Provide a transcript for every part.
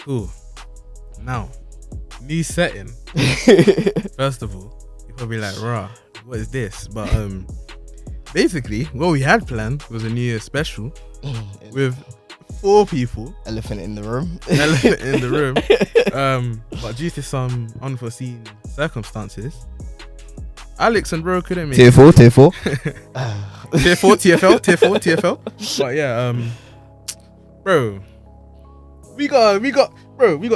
Cool. Now, new setting. First of all, you're probably like, rah, what is this? But basically, what we had planned was a New Year special with 4 people. Elephant in the room. Elephant in the room. But due to some unforeseen circumstances, Alex and bro couldn't make Tier 4. Tier 4, TFL. But yeah, bro, we got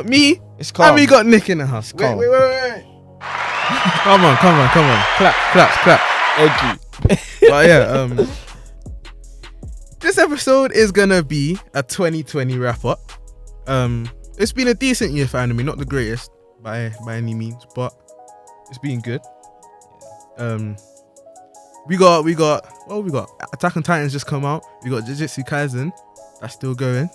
me, It's calm. and we got Nick in the house. It's calm. Wait. Come on. Clap. Thank you. But yeah, this episode is gonna be a 2020 wrap up. It's been a decent year for anime, not the greatest by any means, but it's been good. We got Attack on Titans just come out. We got Jujutsu Kaisen, that's still going.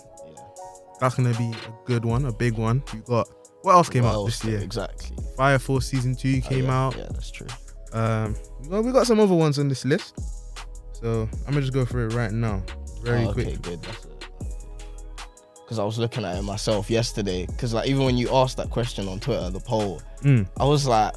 That's gonna be a good one, a big one. We got what else came out this year? Exactly. Fire Force season 2 came out. Yeah, that's true. We got some other ones on this list, so I'm gonna just go through it right now, very quick. Okay, good. Because I was looking at it myself yesterday. Because like even when you asked that question on Twitter, the poll, I was like,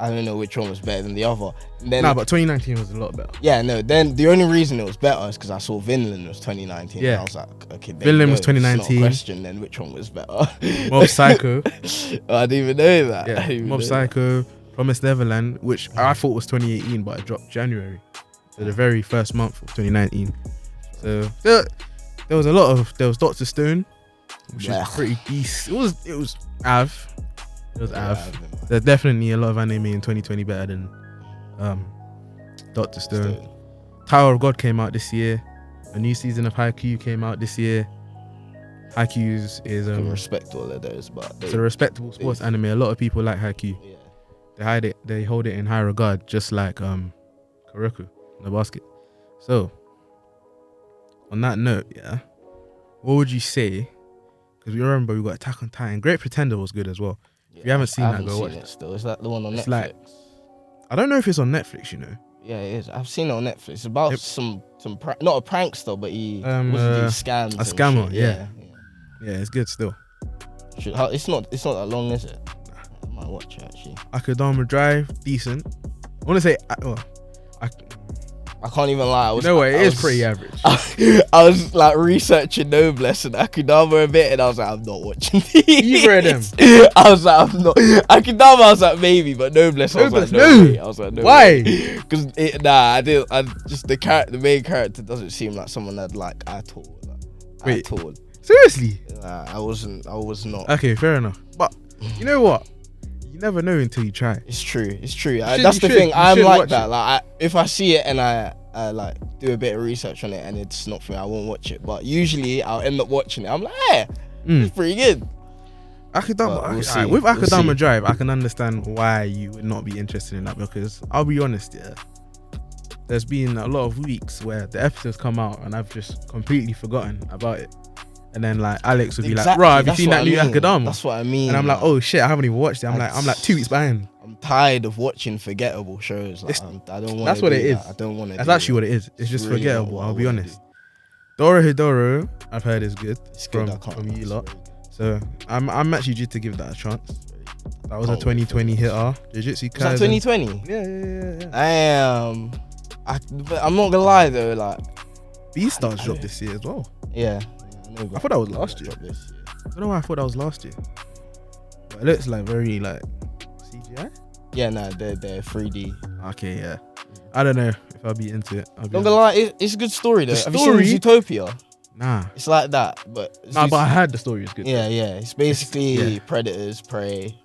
I don't know which one was better than the other. And then, but 2019 was a lot better. Yeah, no. Then the only reason it was better is because I saw Vinland was 2019. Yeah, and I was like, okay, Vinland was 2019. It's not a question then which one was better. Mob Psycho. I didn't even know that. Yeah, Mob Psycho, Promised Neverland, which I thought was 2018, but it dropped January, so the very first month of 2019. So there was Dr. Stone, which is pretty decent. It was Av. There's definitely a lot of anime in 2020 better than Dr. Stone. Tower of God came out this year. A new season of Haikyuu came out this year. Haikyuu is I can respect all of those, but it's a respectable sports anime. A lot of people like Haikyuu. Yeah. They hold it in high regard, just like Kuroko in the basket. So on that note, yeah, what would you say? Because we remember we got Attack on Titan. Great Pretender was good as well. If you haven't seen that, go watch it. Still, is that the one on It's Netflix? like- I don't know if it's on Netflix, you know. Yeah, it is. I've seen it on Netflix. It's about some not a prankster, but he scams. A scammer, yeah. Yeah, it's good still. It's not that long, is it? I might watch it actually. Akudama Drive, decent. I want to say, I can't even lie. it is pretty average. I was like researching Noblesse and Akudama a bit, and I was like, I'm not watching these. Either of them. I was like, I'm not. Akudama, I was like, maybe, but Noblesse, I was like, no. no. Way. I was like, no. Why? Because I didn't. I just the main character doesn't seem like someone I'd like at all. Wait. At all. Seriously? I was not. Okay, fair enough. But you know what? You never know until you try. It's true. You That's the thing. I'm should like watch that. it. Like, if I see it and I like do a bit of research on it and it's not for me, I won't watch it. But usually I'll end up watching it. I'm like, it's pretty good. Akudama, We'll see. with We'll Akudama see. Drive, I can understand why you would not be interested in that, because I'll be honest, yeah, there's been a lot of weeks where the episodes come out and I've just completely forgotten about it. And then like Alex would be like, "Bro, have you seen that new Akudama?" That's what I mean. And I'm like, "Oh shit, I haven't even watched it." I'm like 2 weeks behind. I'm tired of watching forgettable shows. Like, I don't want. That's what it is. I don't want to. That's actually what it is. It's just really not forgettable. what I I'll be wanna honest. Dorohedoro, I've heard is good. It's good. From you lot. So I'm actually due to give that a chance. That was a 2020 hitter. Jujutsu Kaisen. Was that 2020? Yeah. But I'm not gonna lie though, like Beastars dropped this year as well. yeah. I thought that was last year. I don't know why I thought that was last year. But it looks like very like CGI. Yeah, no, they're 3D. Okay, yeah. I don't know if I'll be into it. Not gonna lie, it's a good story though. The Have you story? seen Zootopia? Nah. It's like that, but But I heard the story is good. yeah. It's basically Yeah. predators, prey,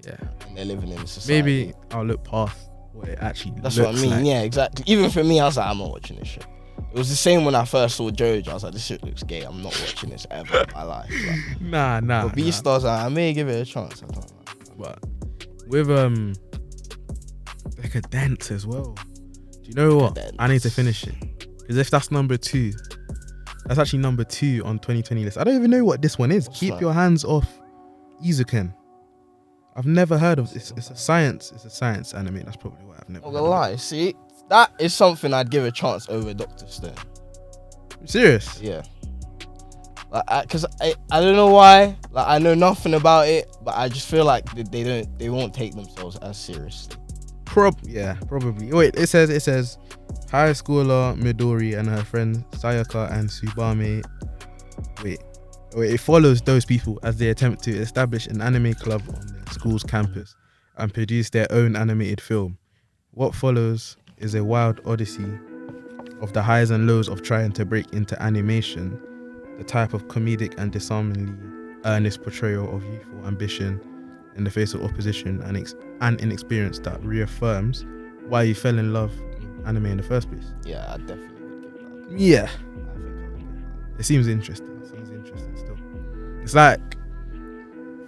Yeah. and they're living in society. Maybe I'll look past what it actually That's looks what I mean. like. Yeah, exactly. Even for me, I was like, I'm not watching this shit. It was the same when I first saw Jojo. I was like, this shit looks gay. I'm not watching this ever in my life. Like, Nah. but Beastars, I may give it a chance. I don't know. But with like a dance as well. Do you know what? Decadence. I need to finish it, because if that's number 2, that's actually number 2 on 2020 list. I don't even know what this one is. What's Keep that? your hands off Izuken. I've never heard of this. It's a science anime. That's probably why I've never. Not heard gonna of lie, see, that is something I'd give a chance over Dr. Stone. it. Serious? Yeah. Like, cause I don't know why. Like, I know nothing about it, but I just feel like they won't take themselves as seriously. Probably. Wait, it says high schooler Midori and her friend Sayaka and Tsubame. Wait, it follows those people as they attempt to establish an anime club on their school's campus and produce their own animated film. What follows is a wild odyssey of the highs and lows of trying to break into animation, the type of comedic and disarmingly earnest portrayal of youthful ambition in the face of opposition and inexperience that reaffirms why you fell in love with anime in the first place. Yeah, I definitely would give that. Yeah. I think I would give that. It seems interesting. Still. It's like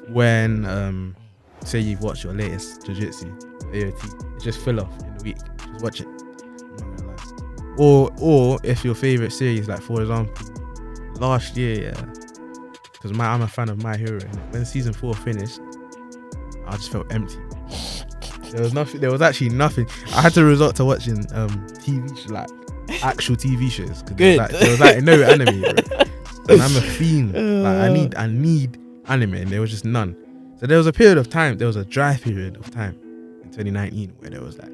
when say you've watched your latest Jujutsu AOT, it just fill off in a week. Just watch it. I'm not gonna lie. Or if your favorite series, like for example, last year, because I'm a fan of My Hero, and when season 4 finished, I just felt empty. There was nothing. There was actually nothing. I had to resort to watching TV shows, like actual TV shows. Good. There was like no anime, bro. And I'm a fiend. Like I need anime, and there was just none. So there was a period of time. There was a dry period of time in 2019 where there was like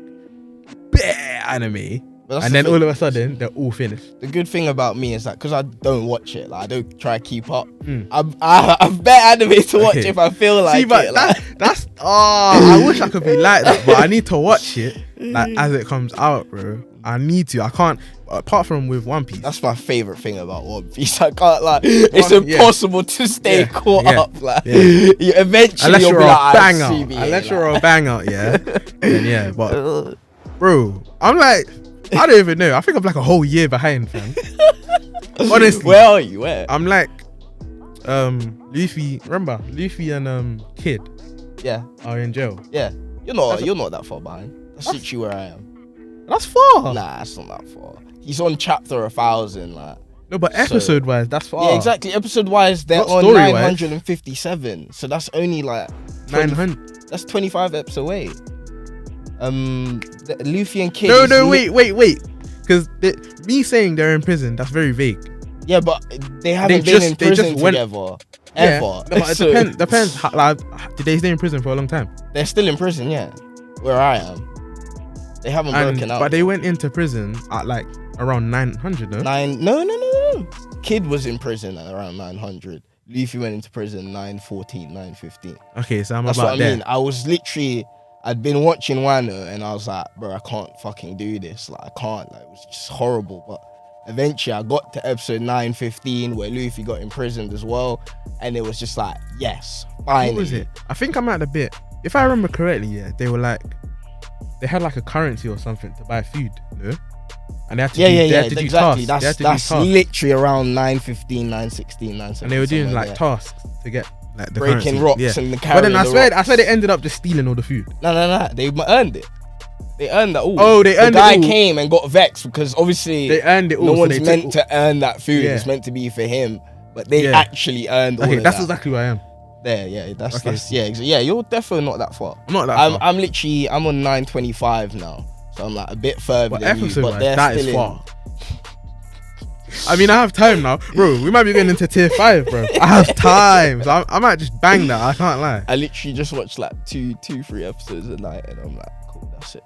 bare anime, and then all of a sudden they're all finished. The good thing about me is that because I don't watch it, like I don't try to keep up. I've bare anime to watch if I feel like. See, but it, like. that's I wish I could be like that, but I need to watch it like as it comes out, bro. I need to. I can't. Apart from with One Piece, that's my favorite thing about One Piece. I can't like. It's impossible to stay caught up. Like you eventually, unless you'll you're be a like, banger, unless you're a banger, then But bro, I'm like, I don't even know. I think I'm like a whole year behind, fam. Honestly, where are you? Where? I'm like, Luffy. Remember, Luffy and Kid. Yeah. Are in jail. Yeah. You're not that far behind. That's literally where I am. That's far. Nah, that's not that far. He's on chapter 1000, like. No, but episode wise, that's far. Yeah, exactly. Episode wise, they're Not on story-wise. 957. So that's only like 900. That's 25 eps away. Luffy and Kid. No, wait. Because me saying they're in prison, that's very vague. Yeah, but they haven't been in prison together. Ever. No, but it depends. Did they stay in prison for a long time? They're still in prison, yeah. Where I am. They haven't broken out. But they went into prison at like around 900, no? No. Kid was in prison at around 900. Luffy went into prison 914, 915. Okay, so That's about what I mean. I was literally, I'd been watching Wano and I was like, bro, I can't fucking do this. Like, I can't. Like, it was just horrible. But eventually I got to episode 915 where Luffy got imprisoned as well. And it was just like, yes, finally. What was it? I think I'm at the bit. If I remember correctly, they were like, they had like a currency or something to buy food, no? And they had to do exactly. tasks. That's literally around 915, 916, 917. And they were doing like tasks to get like the breaking currency. rocks and the But carrying then I the swear they ended up just stealing all the food. No. They earned it. They earned that all. Oh, they earned it all. The guy came and got vexed because obviously they earned it all. No one's meant to earn that food. Yeah. It's meant to be for him. But they actually earned all of that. Okay, that's exactly where I am. There, yeah, you're definitely not that far. I'm not that far. I'm on 925 now. So I'm like a bit further than you. But that is far. I mean, I have time now. Bro, we might be getting into tier 5, bro. I have time. So I might just bang that. I can't lie. I literally just watched like 3 episodes a night and I'm like, cool, that's it.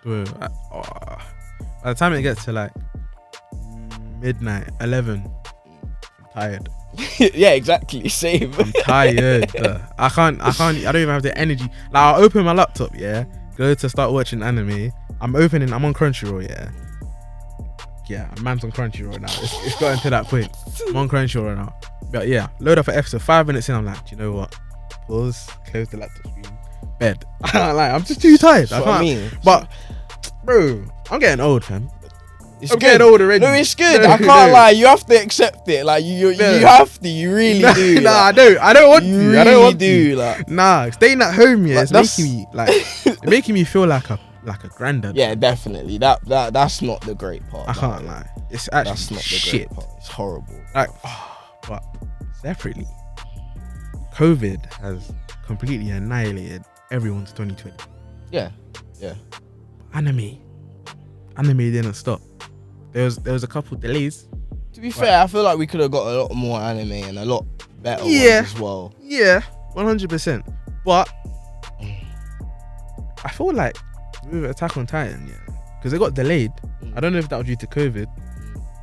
Bro, by the time it gets to like midnight, 11, I'm tired. Yeah, exactly. Same. I'm tired. I don't even have the energy. Like, I'll open my laptop, go to start watching anime. I'm on Crunchyroll, man's on Crunchyroll now. It's gotten to that point. I'm on Crunchyroll now. But load up an episode. 5 minutes in, I'm like, do you know what? Pause, close the laptop screen, bed. I'm just too tired. I mean. But, bro, I'm getting old, fam. I'm getting old already. No, it's good. I can't lie. You have to accept it. Like you have to. You really do. Nah, like, I don't want to. Really I don't want do. to. Like, nah, staying at home, it's making me feel like a granddad. Yeah, definitely. That's not the great part. I can't lie. It's actually that's not the great part. It's horrible. Like, but separately, COVID has completely annihilated everyone's 2020. Yeah. Anime didn't stop. There was a couple delays, To be fair, I feel like we could have got a lot more anime and a lot better ones as well. Yeah, 100%. But I feel like with Attack on Titan, yeah, because they got delayed. I don't know if that was due to COVID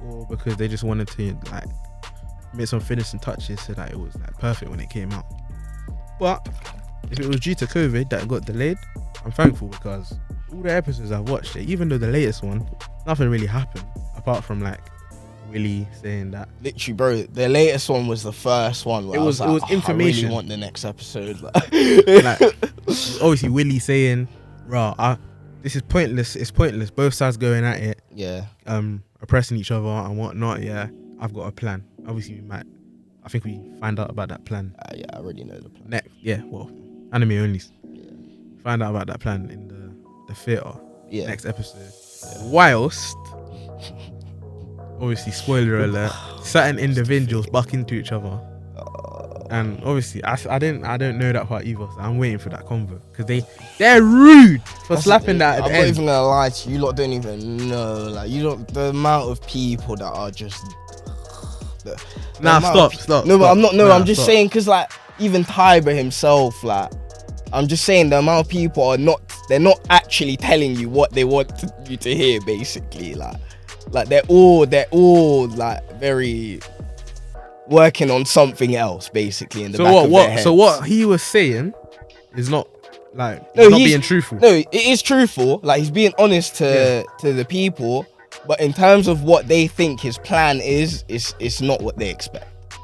or because they just wanted to like make some finishing touches so that it was like perfect when it came out. But if it was due to COVID that it got delayed, I'm thankful because all the episodes I've watched, even though the latest one, nothing really happened apart from like Willie saying that. Literally, bro, the latest one was the first one where it was information. I really want the next episode. Like, obviously Willie saying, "Rah, this is pointless. It's pointless. Both sides going at it. Yeah. Oppressing each other and whatnot. Yeah, I've got a plan. Obviously, I think we find out about that plan. Yeah, I already know the plan. Anime only. Yeah. Find out about that plan in the theater. Yeah. Next episode. Yeah. Whilst, obviously, spoiler alert, certain individuals buck into each other. And obviously, I don't know that part either, so I'm waiting for that convo because they're rude for slapping that. At I'm the not end. even gonna lie to you. You lot don't even know, like the amount of people that are just. Stop. No, but I'm not. No, Nah, I'm just saying because like even Tiber himself, like I'm just saying the amount of people are not. They're not actually telling you what they want you to hear. Basically, like they're all like very. Working on something else, basically, in the back of their heads. So what he was saying is not like not being truthful. No, it is truthful. Like he's being honest to the people, but in terms of what they think his plan is, it's not what they expect.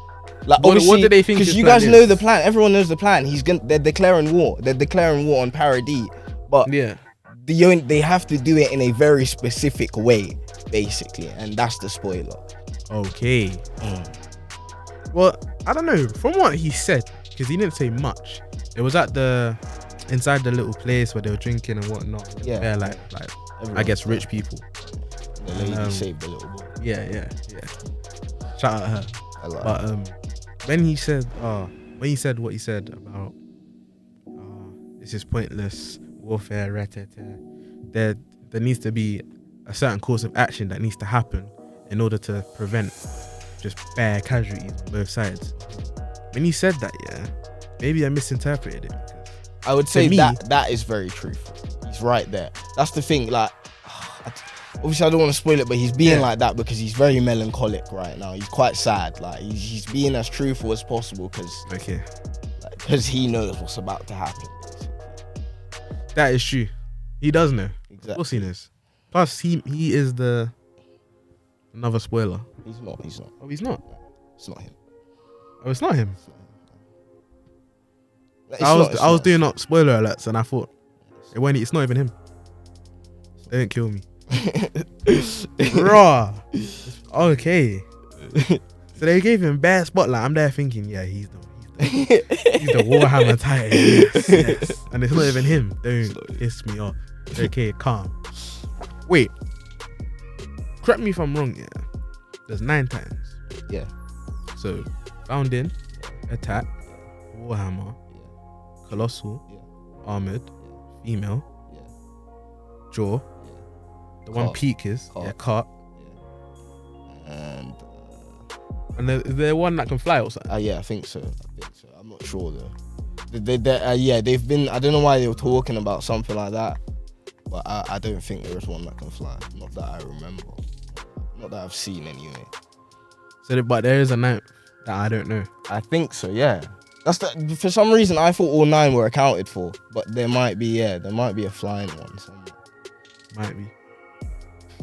Like what do they think? Because you guys know the plan. Everyone knows the plan. They're declaring war. They're declaring war on Paradis, but they have to do it in a very specific way, basically, and that's the spoiler. Okay. Well, I don't know. From what he said, because he didn't say much, it was at inside the little place where they were drinking and whatnot. Yeah. They're like I guess rich people. The lady saved the little boy. Yeah. Shout out her. I like But when he said what he said about this is pointless warfare, there needs to be a certain course of action that needs to happen in order to prevent just bare casualties on both sides. When he said that, maybe I misinterpreted it. I would say that is very truthful. He's right there. That's the thing. Like, obviously, I don't want to spoil it, but he's being like that because he's very melancholic right now. He's quite sad. Like, he's being as truthful as possible because he knows what's about to happen. Basically. That is true. He does know. Exactly. Of course he knows. Plus, he is another spoiler. He's not. Oh, he's not. It's not him. Oh, it's not him. I was doing up spoiler alerts and I thought it's not even him. They didn't kill me. Raw. Okay. So they gave him bare spotlight. I'm there thinking, he's the Warhammer Titan. Yes. And it's not even him. Don't piss me off. Okay, calm. Wait. Correct me if I'm wrong, There's 9 Titans. Yeah. So, Founding, Attack, Warhammer, Colossal, Armored, Female, Jaw, the one Peak is, Cart. And is there one that can fly or something? I think so. I'm not sure though. They've been. I don't know why they were talking about something like that, but I don't think there is one that can fly. Not that I remember. Not that I've seen anyway. So, but there is a 9th that I don't know. I think so. Yeah. For some reason I thought all 9 were accounted for, but there might be a flying one somewhere. Might be.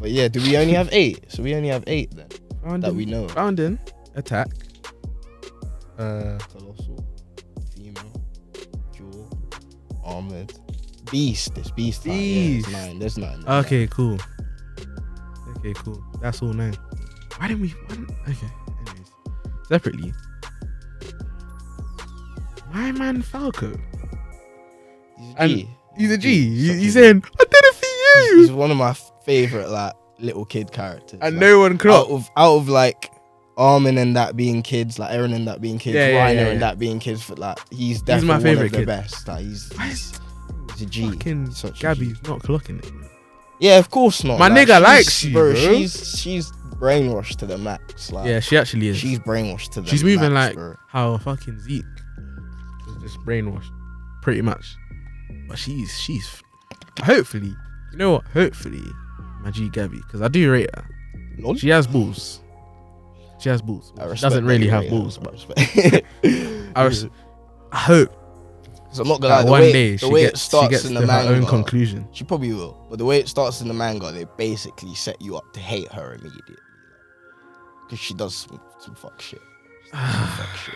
But do we only have 8? So we only have 8 then. That we know. Founding, Attack, Colossal, Female, Jaw, Armored, Beast. There's Beast. There's 9. Okay, cool. That's all 9. Why didn't we? Okay. Anyways, separately. My man Falco. He's a G. He's saying, I did it for you. He's one of my favorite little kid characters. And no one clocked. Out of Armin and that being kids, Eren and that being kids, Reiner and that being kids, he's definitely my favorite one of the kid. Best. He's a G. Fucking Gabby's not clocking it. Yeah, of course not. My nigga likes you, bro. She's brainwashed to the max. Like, Yeah, she actually is. she's brainwashed to the She's moving max, like bro. how fucking Zeke was just brainwashed, pretty much. But she's hopefully, you know what? Hopefully, my G Gabby, because I do rate her. Lol. She has balls. She has balls. I She respect doesn't that really you have rate her, balls, I but respect. I hope So I'm not gonna lie, that the one way, day the she way it gets starts in to the her own manga, conclusion. she probably will. But the way it starts in the manga, they basically set you up to hate her immediately. Because she does some fuck shit. Some fuck shit.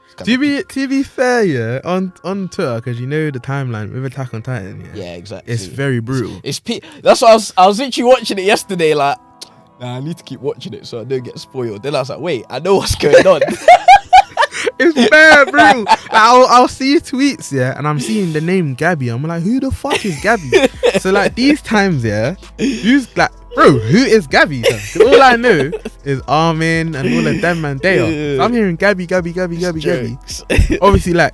It's kinda To be fair, yeah, on Twitter, because you know the timeline with Attack on Titan, yeah, exactly. it's very brutal. That's why I was literally watching it yesterday, like, nah, I need to keep watching it so I don't get spoiled. Then I was like, wait, I know what's going on. It's very brutal. Like, I'll see tweets, yeah, and I'm seeing the name Gabby. I'm like, who the fuck is Gabby? So like these times, yeah, who's like, bro, who is Gabby? 'Cause all I know is Armin and all of them, and they are. So I'm hearing Gabby. Jokes. Obviously, like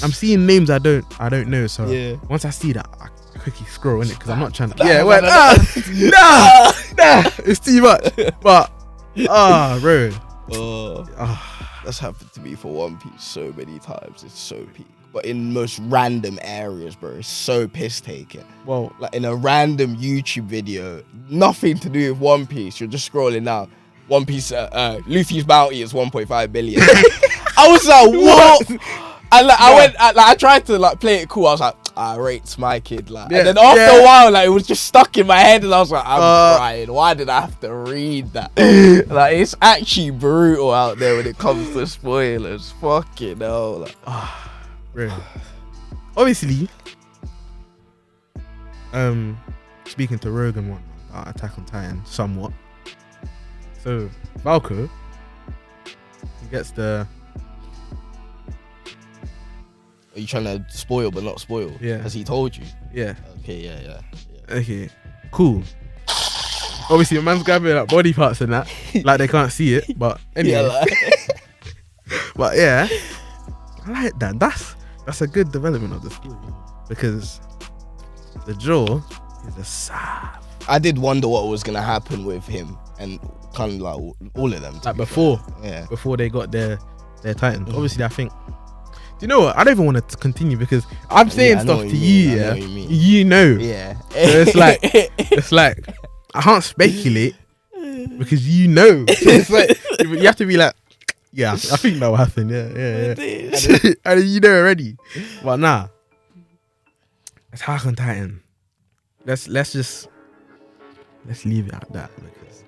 I'm seeing names I don't know. So Yeah. once I see that, I quickly scroll in it because I'm not trying to. Nah, Yeah, nah, well, nah, it's too much. But bro. That's happened to me for One Piece so many times. It's so peak. But in most random areas, bro, it's so piss taking. Well, Like in a random YouTube video, nothing to do with One Piece. You're just scrolling now. One Piece, Luffy's bounty is 1.5 billion. I was like, what? And like, I tried to like play it cool. I was like, I rates my kid. Like, Yeah, and then after yeah. a while, like it was just stuck in my head, and I was like, I'm crying. Why did I have to read that? Like, it's actually brutal out there when it comes to spoilers. Fucking hell. Like, bro. Obviously, speaking to Rogan one about Attack on Titan somewhat. So Falco, he gets the are you trying to spoil but not spoil? Yeah. Has he told you? yeah. Okay, yeah. Okay, cool. Obviously, a man's grabbing like body parts and that, like they can't see it. But anyway, Yeah, like, but yeah, I like that. That's a good development of the story because the jaw is a sad. I did wonder what was gonna happen with him and kind of like all of them. to Like be before fair. they got their Titans. Obviously, I think. Do you know what? I don't even want to continue because I'm saying I know stuff what to you you. mean, I know Yeah, what you mean. you know. Yeah. So it's like I can't speculate because you know. So it's like you have to be like, yeah, I think that will happen. Yeah. And you know already. But nah, Attack on Titan. Let's leave it at that because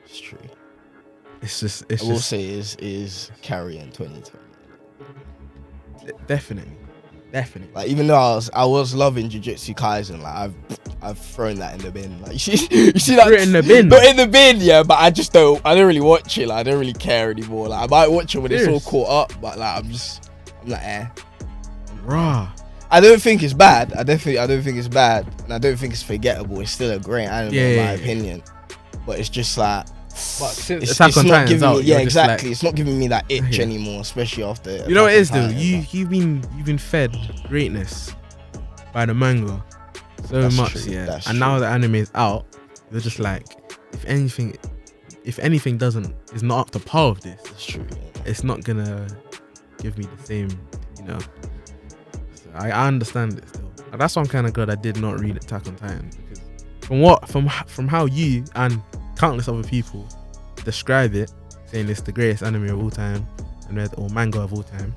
It's true. it's I will just say is carrying 2020. definitely. Like, even though I was loving Jujutsu Kaisen, like I've thrown that in the bin. Like, you see that? Threw it in the bin. Not in the bin, yeah. But I don't really watch it. Like, I don't really care anymore. Like, I might watch it when it's all Serious? caught up, but like I'm like, eh. Raw. I don't think it's bad. I don't think it's bad, and I don't think it's forgettable. It's still a great anime in my opinion. But it's just like, But since it's Attack on not Titan's giving out, me, you're yeah, just like- exactly. It's not giving me that itch Yeah. anymore, especially after. You know what it is Attack though? on Titan, You've been fed greatness by the manga so That's much, true, yeah. that's And true. now the anime is out, you're just like, if anything is not up to par with this, It's true. Yeah. it's not gonna give me the same, you know. So I understand it still. And that's why I'm kind of glad I did not read Attack on Titan because from how you and countless other people describe it, saying it's the greatest anime of all time or manga of all time.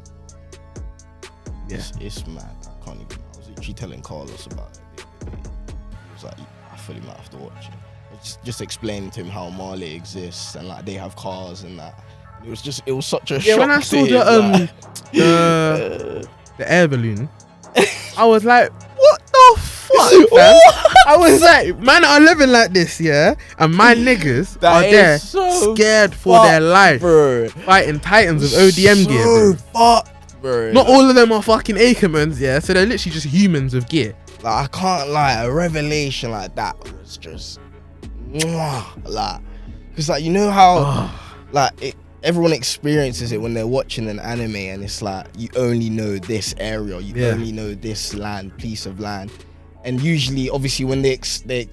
Yeah. It's mad. I can't even. I was literally telling Carlos about it the other day. He was like, I fully might have to watch it. Just explaining to him how Marley exists and like they have cars and that. It was such a shock. When I to saw him, the air balloon, I was like, what the fuck, fam? I was like, man are living like this, yeah? And my niggas That are is there so scared for their life, bro. fighting titans with ODM gear, bro. Fucked, bro. Not all of them are fucking Ackermans, yeah? So they're literally just humans with gear. Like, I can't lie, a revelation like that was just like, because like, you know how like everyone experiences it when they're watching an anime and it's like you only know this area, you Yeah. only know this piece of land, And usually, obviously, when they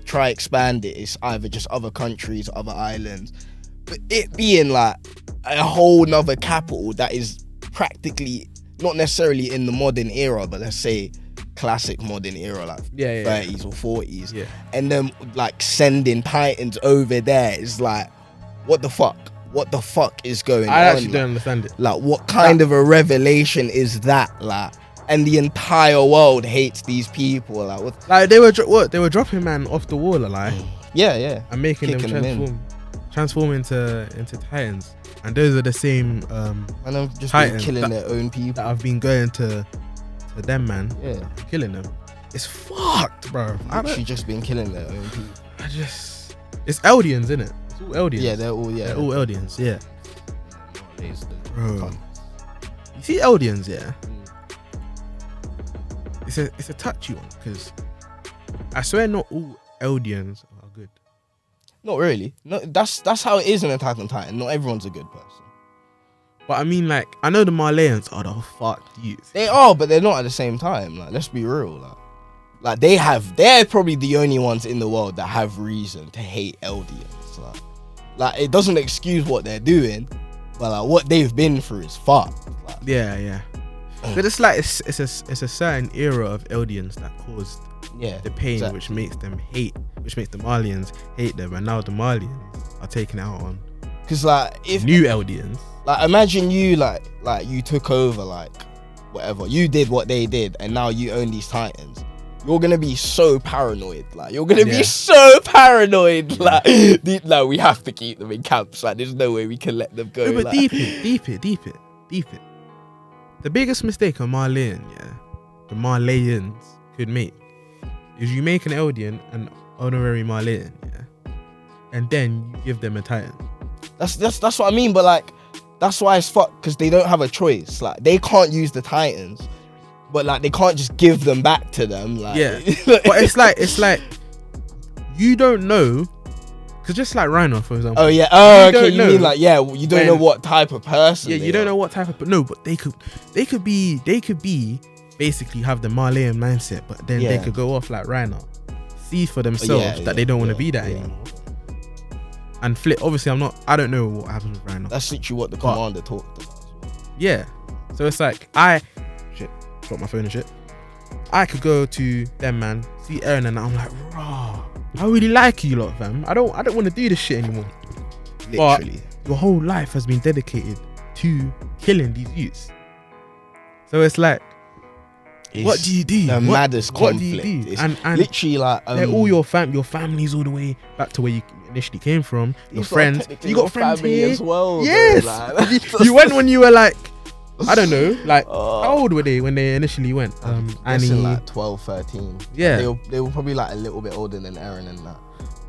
try expand it, it's either just other countries, other islands. But it being like a whole nother capital that is practically not necessarily in the modern era, but let's say classic modern era, like 30s or 40s. Yeah. And then like sending Titans over there is like, what the fuck? What the fuck is going on? I actually don't understand it. Like, what kind of a revelation is that? Like, and the entire world hates these people. Like, what? Like they were they were dropping man off the wall, like, Yeah. and making Kicking them transform into Titans, and those are the same And they've just Titans been killing their own people. that have been going to them, man. Yeah, Killing them. It's fucked, bro. actually just been killing their own people. It's Eldians, isn't it? It's all Eldians. Yeah, they're all Eldians. Yeah. Nowadays, Bro. You see Eldians, yeah. It's a touchy one because I swear not all Eldians are good. Not really. No, that's how it is in Attack on Titan. Not everyone's a good person. But I mean, like, I know the Marleyans are the fucked youth. They are, but they're not at the same time. Like, let's be real. Like they're probably the only ones in the world that have reason to hate Eldians. Like it doesn't excuse what they're doing, but like what they've been through is fucked. Like, Yeah. But it's like it's a certain era of Eldians that caused the pain, exactly. which makes the Marleyans hate them, and now the Marleyans are taking it out on Cause like if new Eldians. like imagine you like you took over like whatever you did what they did, and now you own these Titans. You're gonna be so paranoid. Like you're gonna be so paranoid. Like no, we have to keep them in camps. Like there's no way we can let them go. No, but like, deep it. The biggest mistake a Marleyan, the Marleyans could make is you make an Eldian an honorary Marleyan, and then you give them a Titan. That's what I mean. But like that's why it's fucked, because they don't have a choice. Like they can't use the Titans, but like they can't just give them back to them. Like but it's like you don't know, because just like Rhino, for example. Oh yeah. Oh, You okay. don't You know mean like you don't know what type of person. Yeah, they you don't are. know what type of, no, but they could be basically have the Marleyan mindset, but then they could go off like Rhino, see for themselves that they don't want to be that anymore, and flip. Obviously, I don't know what happens with Rhino. That's literally what the commander talked about as well. Yeah, so it's like dropped my phone and shit. I could go to them, man, see Eren, and I'm like, raw. I really like you lot, fam. I don't want to do this shit anymore. Literally. But your whole life has been dedicated to killing these youths. So it's like, what do you do? The maddest what conflict. do you do? It's And literally like they're all your family's all the way back to where you initially came from. Your friends, you got friends family here as well. Yes, though, like, you went when you were like, I don't know, like how old were they when they initially went? Annie, Annie, like 12, 13. Yeah. They were probably like a little bit older than Eren and that.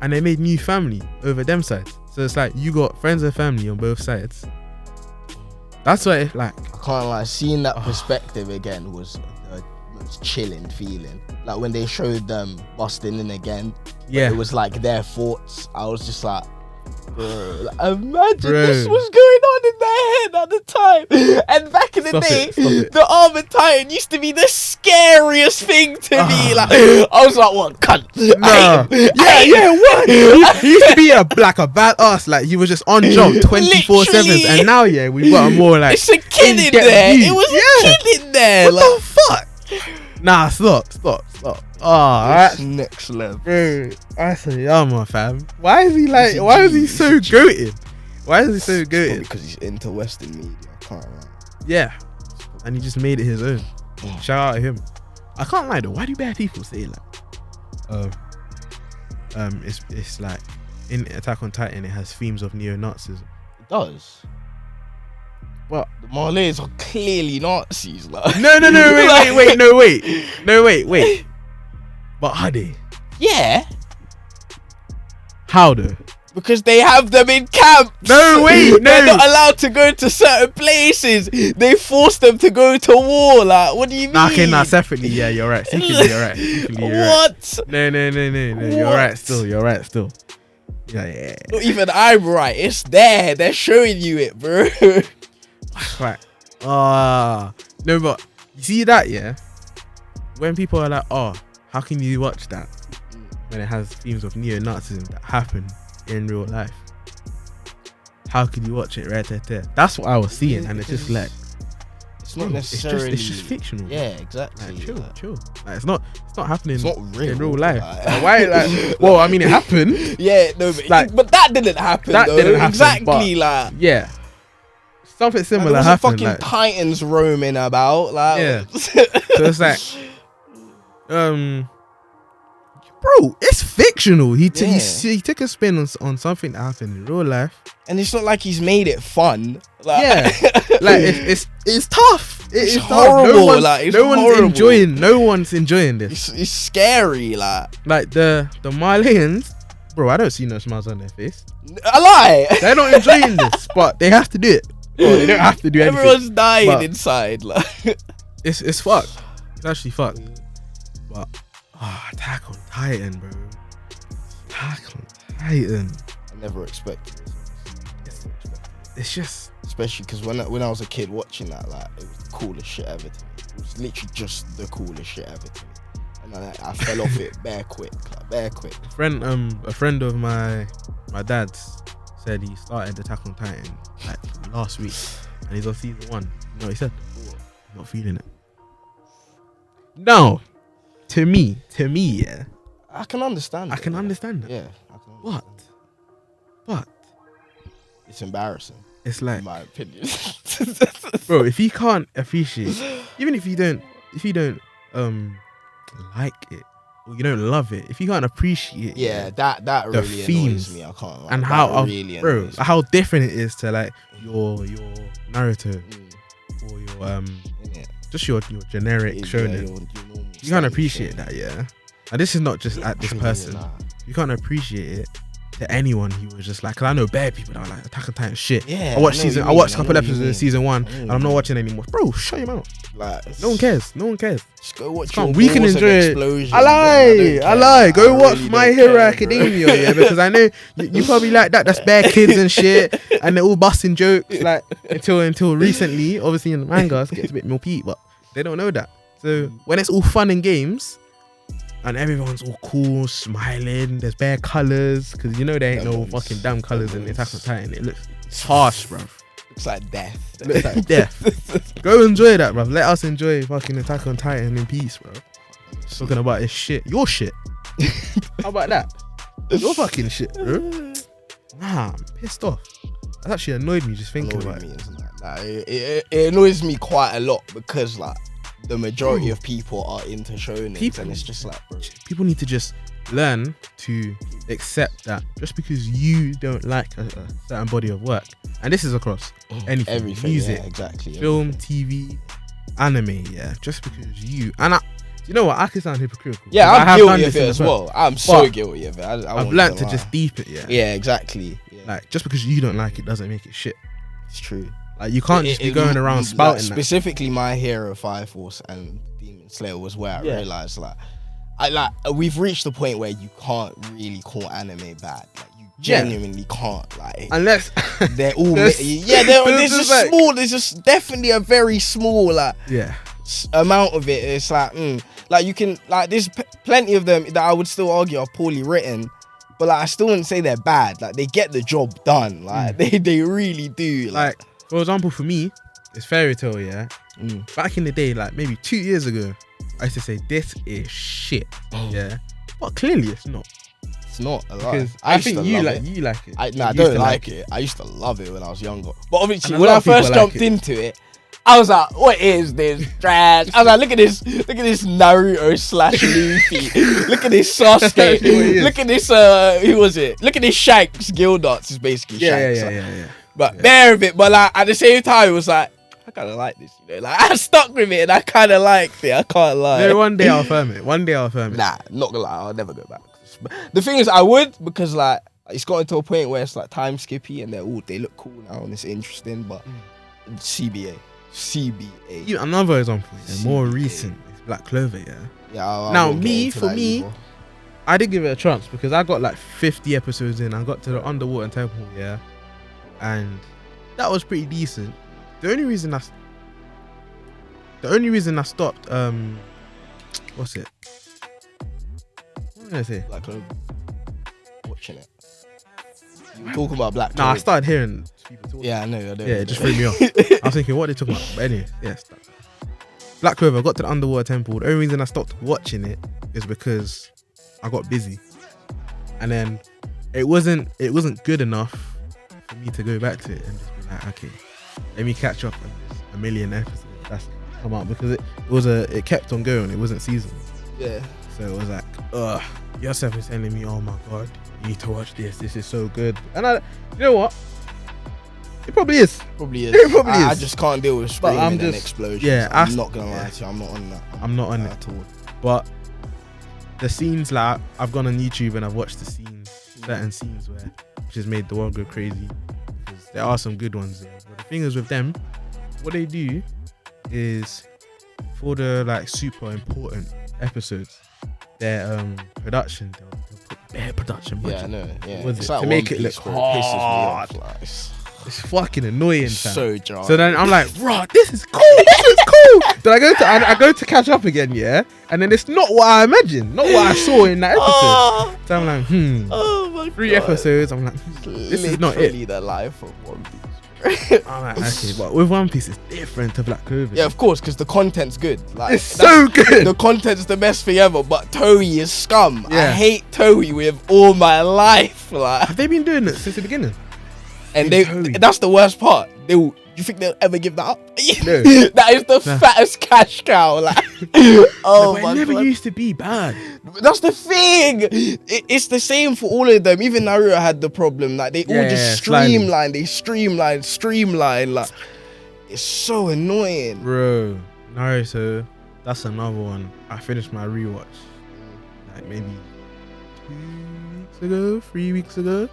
and they made new family over them sides. So it's like you got friends and family on both sides. That's why, like, I can't lie, seeing that perspective again was the most chilling feeling. Like when they showed them busting in again, yeah, it was like their thoughts. I was just like, bro, like, imagine Bro. this was going on in their head at the time. And back in the Stop day, it. the Armored Titan used to be the scariest thing to me. Like I was like, what cunt? Nah. Yeah, what? He used to be a badass, like he was just on job 24/7, Literally. and now we've got a more like It's a kid in in-depth there. view. It was a kid in there. What the fuck? Nah, stop. Oh, That's next level. bro, I say, my fam. Why is he like? Why is he so goated? Why is he so goated? Because he's into Western media. I can't lie. Yeah, and he just made it his own. Shout out to him. I can't lie though. Why do bad people say like, it's like in Attack on Titan it has themes of neo-Nazism. It does. What? The Marleys are clearly Nazis. Like. No, wait. But are they? Yeah, How though? because they have them in camps. No, wait, They're no. not allowed to go to certain places. They force them to go to war. Like, what do you mean? Nah, okay, nah, separately, yeah, you're right. Secretly, you're right. Secretly, you're right. What? No. You're What? right still. You're right still. Yeah. Not even I'm right. It's there. They're showing you it, bro. Right. No, but you see that, yeah? When people are like, oh, how can you watch that when it has themes of neo-Nazism that happen in real life? How can you watch it right there? That's what I was seeing, and it's just like, it's not necessarily. It's just fictional. Yeah, exactly. Like, chill. Like, it's not happening. It's not real in real life. Like, Why? Like, well, I mean, it happened. Yeah, no, but, Like, but that didn't happen. that though. didn't happen, Exactly, but- like. Yeah, something similar There was happened. fucking Like, Titans roaming about, like. Yeah. so it's like, bro, it's fictional. He took a spin on something that happened in real life. And it's not like he's made it fun. Like, Yeah, like it's tough. It's tough. horrible, like, it's no one's horrible. enjoying. No one's enjoying this. it's scary, like. Like the Marlians, bro. I don't see no smiles on their face. I lie. They're not enjoying this, but they have to do it. Well, they don't have to do anything. Everyone's dying but- inside, like. It's fucked. It's actually fucked. But Attack on Titan, bro. Attack on Titan. I never expected it. It's just Especially because when I was a kid watching that, like, it was the coolest shit ever to me. It was literally just the coolest shit ever to me. And I fell off it bare quick. a friend of my dad's said he started Attack on Titan like last week, and he's on season 1. You know what he said? Not feeling it. No, to me, yeah, I can understand. I can understand that. Yeah, I can understand. But It's embarrassing, it's like, in my opinion. bro, if you can't appreciate, even if you don't like it or you don't love it, if you can't appreciate Yeah, it, that the really themes annoys me. I can't lie. and That how really bro, annoys me. how different it is to like your Naruto or your Innit? just your generic Yeah, shonen. your normal You can't standard appreciate shonen. that, yeah. And this is not just at this person. Nah. You can't appreciate it to anyone who was just like, cause I know bare people that are like Attack on Titan shit. Yeah, I watched know what I you watched a mean, couple I know what you episodes in mean. season 1, I know what and you I'm not mean. watching anymore. Bro, shut your mouth. Like, No one cares. No one cares. Just go watch. Come on, your we can Wars and enjoy it. Explosions, I man. don't lie. care. Go I watch really My don't Hero care, bro. Academia, yeah, because I know you probably like that. That's bare kids and shit, and they're all busting jokes like until recently. Obviously, in the mangas, it gets a bit more peak, but they don't know that. So when it's all fun and games, and everyone's all cool, smiling, there's bare colors, because you know there ain't no Lemons. fucking damn colors in Lemons. Attack on Titan. It looks harsh, bro. Looks like death. It looks like death. Go enjoy that, bro. Let us enjoy fucking Attack on Titan in peace, bro. Talking about his shit. Your shit. How about that? Your fucking shit, bro. Nah, I'm pissed off. That actually annoyed me just thinking about it. It annoys me quite a lot because like the majority of people are into shonen, People- and it's just like, bro, People need to just learn to accept that just because you don't like a certain body of work, and this is across anything, everything, music, yeah, exactly, film, TV, anime, yeah, just because you know what, I can sound hypocritical. yeah, 'cause I I'm have done guilty this of it in the as past. well. I'm so But guilty of it. I I've won't learned even to just lie. deep it, yeah. Yeah, exactly. Yeah, Like just because you don't like it doesn't make it shit. it's true. Like you can't just be going around like, spouting that. specifically My Hero, Fire Force, and Demon Slayer was where I Yeah. realized we've reached the point where you can't really call anime bad. Like you Yeah. genuinely can't. Like Unless they're all There's- there's there's just like- small. There's just definitely a very small like yeah, amount of it. It's like like you can like there's plenty of them that I would still argue are poorly written. But like I still wouldn't say they're bad. Like they get the job done. Like they really do. like for example, for me, it's Fairy Tail. Yeah, Mm. back in the day, like maybe 2 years ago, I used to say this is shit. Yeah, but clearly it's not, It's not a lot. because I I used think to you love like it. you like it. I You don't used to like it. I used to love it when I was younger. But obviously, And a when lot I of people first like jumped it. into it, I was like, "What is this trash?" I was like, "Look at this Naruto / Luffy. Look at this That's what it Sasuke. is. Look at this who was it? Look at this Shanks. Gildarts is basically Shanks. Like, yeah. But bare of it. But like at the same time, it was like I kind of like this. You know, like I stuck with it and I kind of liked it. I can't lie. Maybe one day I'll firm it. One day I'll firm it. Nah, not gonna lie, I'll never go back. The thing is, I would because like it's gotten to a point where it's like time skippy and they look cool now and it's interesting. But CBA. Even another example, yeah, more CBA. recent, is Black Clover. Yeah, Yeah. I Now, won't get me, into for that me, either. I did give it a chance because I got like 50 episodes in. I got to the underwater temple, yeah, and that was pretty decent. The only reason I stopped, what's it? did I say? Black Clover. Watching it. You were talking about Black Clover. Nah, I started hearing people talking. Yeah, I know. I know. Yeah, it just threw me off. I was thinking, what are they talking about? But anyway, yes. Black Clover, I got to the Underwater Temple. The only reason I stopped watching it is because I got busy. And then it wasn't good enough for me to go back to it and just be like, okay, let me catch up on this 1 million episodes that's come out, because it kept on going. It wasn't seasonal. Yeah. So it was like, yourself is telling me, oh my god, you need to watch this. This is so good. And you know what? It probably is. Probably is. It probably is. I just can't deal with screaming and explosions. Yeah, I'm not gonna lie to you. I'm not on that. I'm not on it at all. But the scenes, like, I've gone on YouTube and I've watched the scenes, certain scenes where which has made the world go crazy. Because there are some good ones there. But the thing is with them, what they do is for the like super important episodes, their production, they'll put bare production budget. Yeah, I know. Yeah, Was it's it? like To make One it look Piece where it pisses me off, hard. like, It's fucking annoying, fam. so jarring. So then I'm like, right, this is cool. This is cool. Then I go to catch up again, yeah, and then it's not what I imagined, not what I saw in that episode. So I'm like, oh my 3 episodes. I'm like, this is not it. Literally the life of One Piece. I'm like, okay, but with One Piece, it's different to Black Clover. Yeah, of course, because the content's good. Like, It's so good. The content's the best thing ever, but Toei is scum. I Yeah. hate Toei with all my life. Like, Have they been doing it since the beginning? and Toei. that's the worst part. You think they'll ever give that up? No. That is the Nah. fattest cash cow. Like, oh But my it never god. used to be bad. That's the thing. It's the same for all of them. Even Naruto had the problem. Like, they all Yeah, just slightly. streamline. They streamline. Like, it's so annoying. Bro, Naruto, that's another one. I finished my rewatch like maybe 2 weeks ago, 3 weeks ago.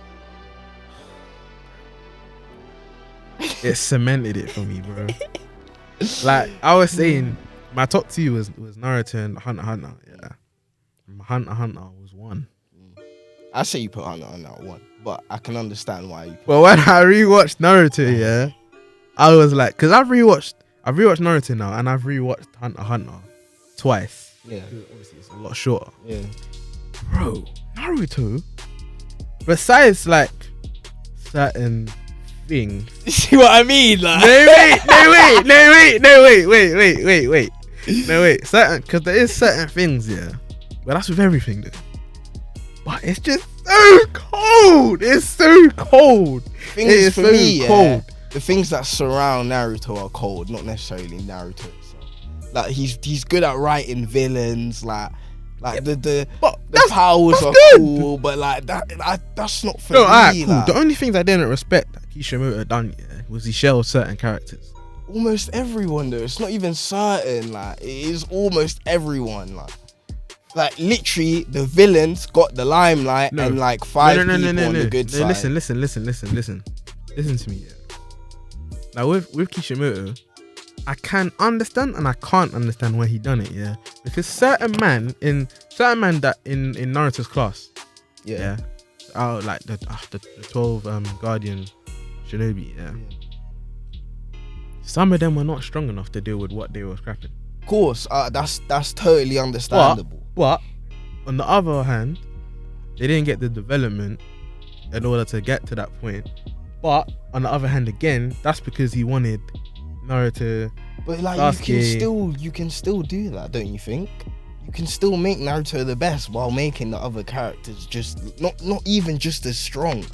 It cemented it for me, bro. Like I was saying, my top 2 was Naruto and Hunter x Hunter. Yeah, Hunter x Hunter was 1. I say you put Hunter on that one, but I can understand why you put Well, when I rewatched Naruto, yeah, I was like, because I've rewatched Naruto now, and I've rewatched Hunter x Hunter twice. Yeah. Obviously, it's a lot shorter. Yeah. Bro, Naruto, besides like certain things. You see what I mean? Like, No, wait. Certain, because there is certain things, yeah. But that's with everything, though. But it's just so cold. It's so cold. thing It is, is for so me, cold. the things that surround Naruto are cold, not necessarily Naruto itself. Like, he's good at writing villains, like the But powers that's are good. cool, but like that's not for No, me. alright, cool. Like, The only things I didn't respect that Kishimoto done, yeah, was he shelled certain characters. almost everyone though. It's not even certain. Like, it is almost everyone. Like literally, the villains got the limelight, No. and like 5 people on the good No, side. Listen to me. Yeah. Now with Kishimoto, I can understand and I can't understand why he done it. Yeah, because certain man that in Naruto's class, yeah, like the 12 Guardian Shinobi, yeah. Some of them were not strong enough to deal with what they were scrapping. Of course, that's totally understandable. But on the other hand, they didn't get the development in order to get to that point. But on the other hand, again, that's because he wanted Naruto. But like, Sasuke. you can still do that, don't you think? You can still make Naruto the best while making the other characters just not even just as strong,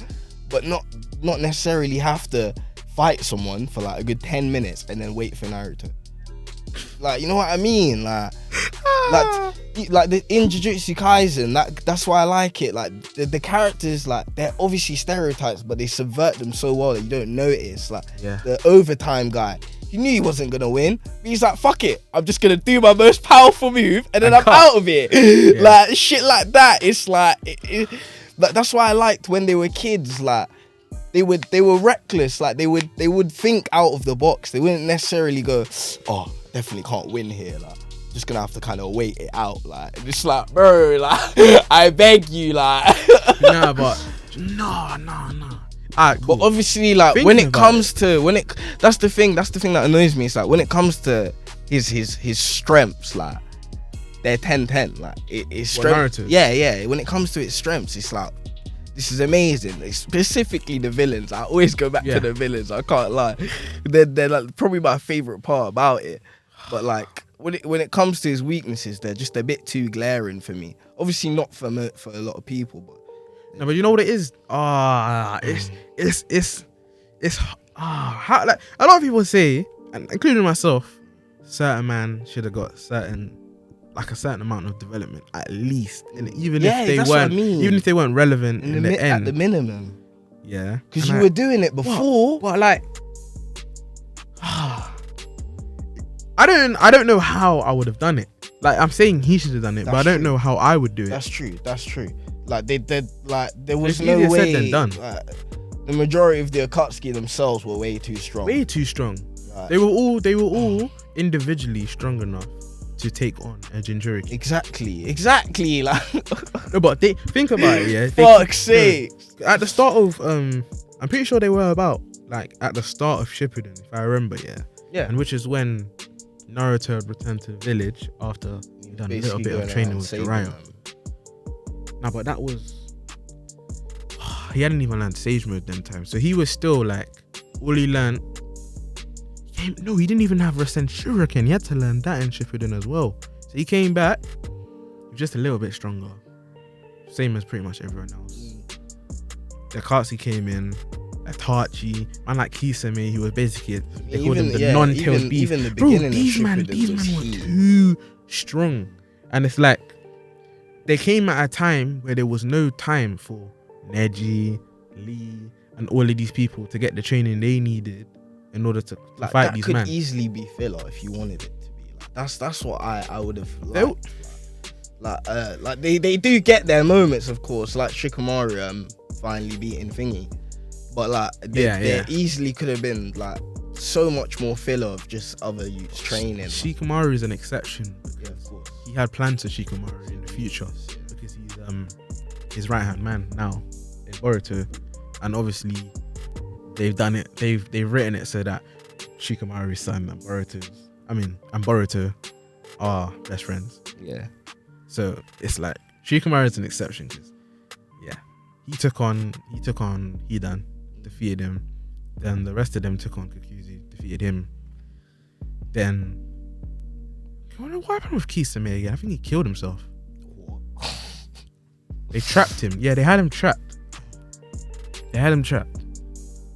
but not necessarily have to fight someone for like a good 10 minutes and then wait for Naruto. Like, you know what I mean? Like the in Jujutsu Kaisen, that's why I like it. Like the characters, like, they're obviously stereotypes, but they subvert them so well that you don't notice. Like, Yeah. the overtime guy, you knew he wasn't gonna win, but he's like, fuck it, I'm just gonna do my most powerful move and then And I'm cut. out of it. Yeah. Like, shit like that. It's like, like, that's why I liked when they were kids. Like, they were reckless. Like, they would think out of the box. They wouldn't necessarily go, oh, definitely can't win here. Like, just gonna have to kind of wait it out. Like, just like, bro, like, I beg you, like. Nah, but no. Alright, cool. But obviously, like, Thinking when it about comes to that's the thing that annoys me. It's like, when it comes to his strengths, like, they're 10-10. Like it's What, strength. Naruto? Yeah. When it comes to its strengths, it's like this is amazing. Like, specifically the villains. I always go back Yeah. to the villains. I can't lie. They're like probably my favorite part about it. But like when it comes to his weaknesses, they're just a bit too glaring for me. Obviously not for a lot of people, but No, but you know what it is? It's how, like a lot of people say, and including myself, certain man should have got a certain amount of development at least, and even if they that's what I weren't, mean. even if they weren't relevant in the at end, the minimum. yeah, Because And you were doing it before. but like, I don't know how I would have done it. Like I'm saying, he should have done it, but I That's don't true. know how I would do it. That's true. Like there was It's no easier way. said than done. Like, the majority of the Akatsuki themselves were way too strong. Way too strong. Like, They were all individually strong enough to take on a Jinchuriki. exactly. Like, No, but think about it, yeah. fuck's sake. At the start of I'm pretty sure they were about like at the start of Shippuden, if I remember, yeah. Yeah. And which is when Naruto had returned to the village after he'd done a little Basically bit of going training around with saving Jiraiya. them. No, but that was he hadn't even learned Sage Mode them times, so he was still like all he learned. He didn't even have Rasen Shuriken. He had to learn that in Shippuden as well. So he came back just a little bit stronger, same as pretty much everyone else. The Akatsuki came in, Itachi, man like Kisame, he was basically they called him the non-tailed beast. Even the Bro, beginning these of man Shippuden were was heat. too strong, and it's like they came at a time where there was no time for Neji, Lee, and all of these people to get the training they needed in order to Like, fight that these could men. easily be filler if you wanted it to be. Like, that's what I would have They'll- liked. Like they do get their moments, of course, like Shikamaru finally beating Thingy, but like there easily could have been like so much more filler of just other youths training. Shikamaru is an exception. Yeah, of course. He had plans for Shikamaru in the future because he's his right hand man now in Boruto, and obviously they've done it. They've written it so that Shikamaru's son and Boruto are best friends. Yeah. So it's like Shikamaru is an exception because he took on Hidan, defeated him. Then the rest of them took on Kakuzu, defeated him. Then what happened with Kisame again? I think he killed himself. They trapped him. Yeah, they had him trapped.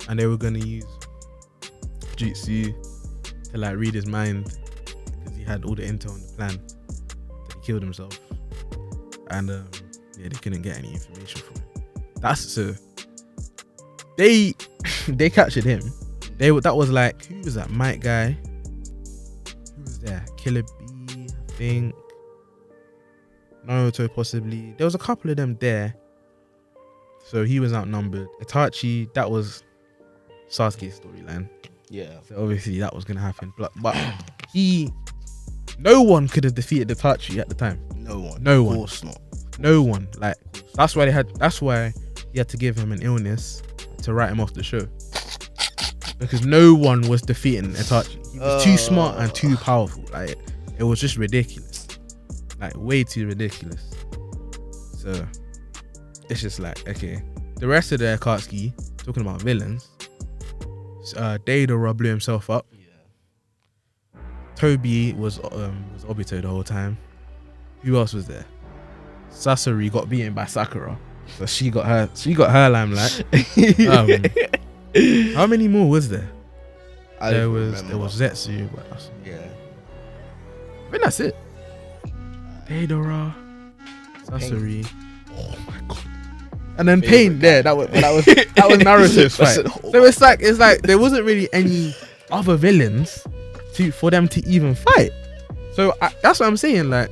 And they were gonna use Jutsu to like read his mind because he had all the intel on the plan. That he killed himself. And they couldn't get any information from him. That's so they captured him. That was like, who was that Mike guy? Who was there? Killer B, I think. Naruto possibly. There was a couple of them there. So he was outnumbered. Itachi, that was Sasuke's storyline. Yeah. So obviously that was gonna happen. But no one could have defeated Itachi at the time. No one. No Of one. course not. No one. Like that's why he had to give him an illness to write him off the show. Because no one was defeating Itachi. He was too smart and too powerful. Like it was just ridiculous. Like way too ridiculous. So it's just like, okay. The rest of the Akatsuki, talking about villains, Deidara blew himself up. Yeah. Toby was Obito the whole time. Who else was there? Sasori got beaten by Sakura, so she got her limelight. How many more was there? There was Zetsu, but Yeah. I think that's it. Deidara, Sasori. Oh my god. And then Pain there. That was Naruto's fight. So it's like there wasn't really any other villains for them to even fight. So that's what I'm saying. Like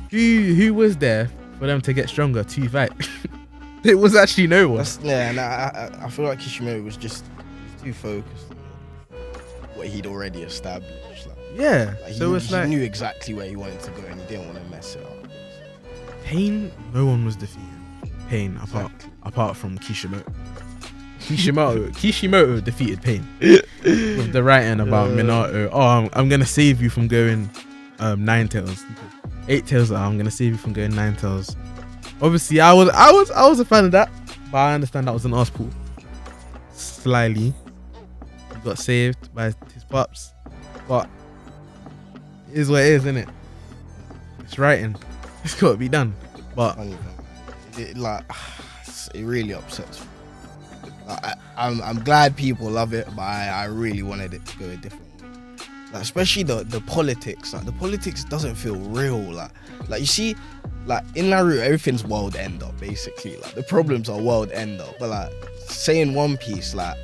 who was there for them to get stronger to fight? It was actually no one. I feel like Kishimoto was just too focused on what he'd already established. So it's he like knew exactly where he wanted to go and he didn't want to mess it up. Pain, no one was defeated. Pain apart from Kishimoto. Kishimoto defeated Pain with the writing about Minato. Oh, I'm gonna save you from going Nine Tails. 8 Tails. I'm gonna save you from going 9 Tails. Obviously, I was a fan of that, but I understand that was an arse pool. Slyly, he got saved by his pups, but it is what it is, isn't it? It's writing. It's got to be done. But it really upsets me. I'm glad people love it, but I really wanted it to go a different way. Like, especially the politics. Like, the politics doesn't feel real. Like you see, like in Naruto, everything's world end up basically. Like the problems are world end up. But like say in One Piece, like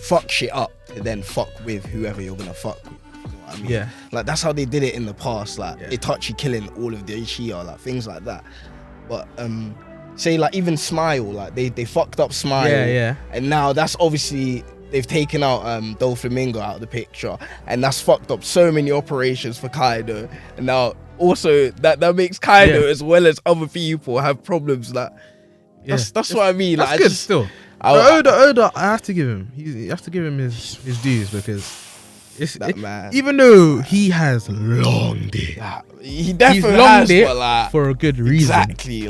fuck shit up and then fuck with whoever you're gonna fuck with. You know what I mean? Yeah. Like that's how they did it in the past. Like Yeah. Itachi killing all of the Uchiha, like things like that. But say like even Smile, like they fucked up Smile. Yeah. And now that's obviously they've taken out Doflamingo out of the picture, and that's fucked up so many operations for Kaido. And now also that makes Kaido as well as other people have problems. Like that's what I mean. That's like good I just, still. I, Oda, I have to give him. You have to give him his dues because that man. even though he has longed it, he definitely he's longed has, it but like for a good reason. exactly,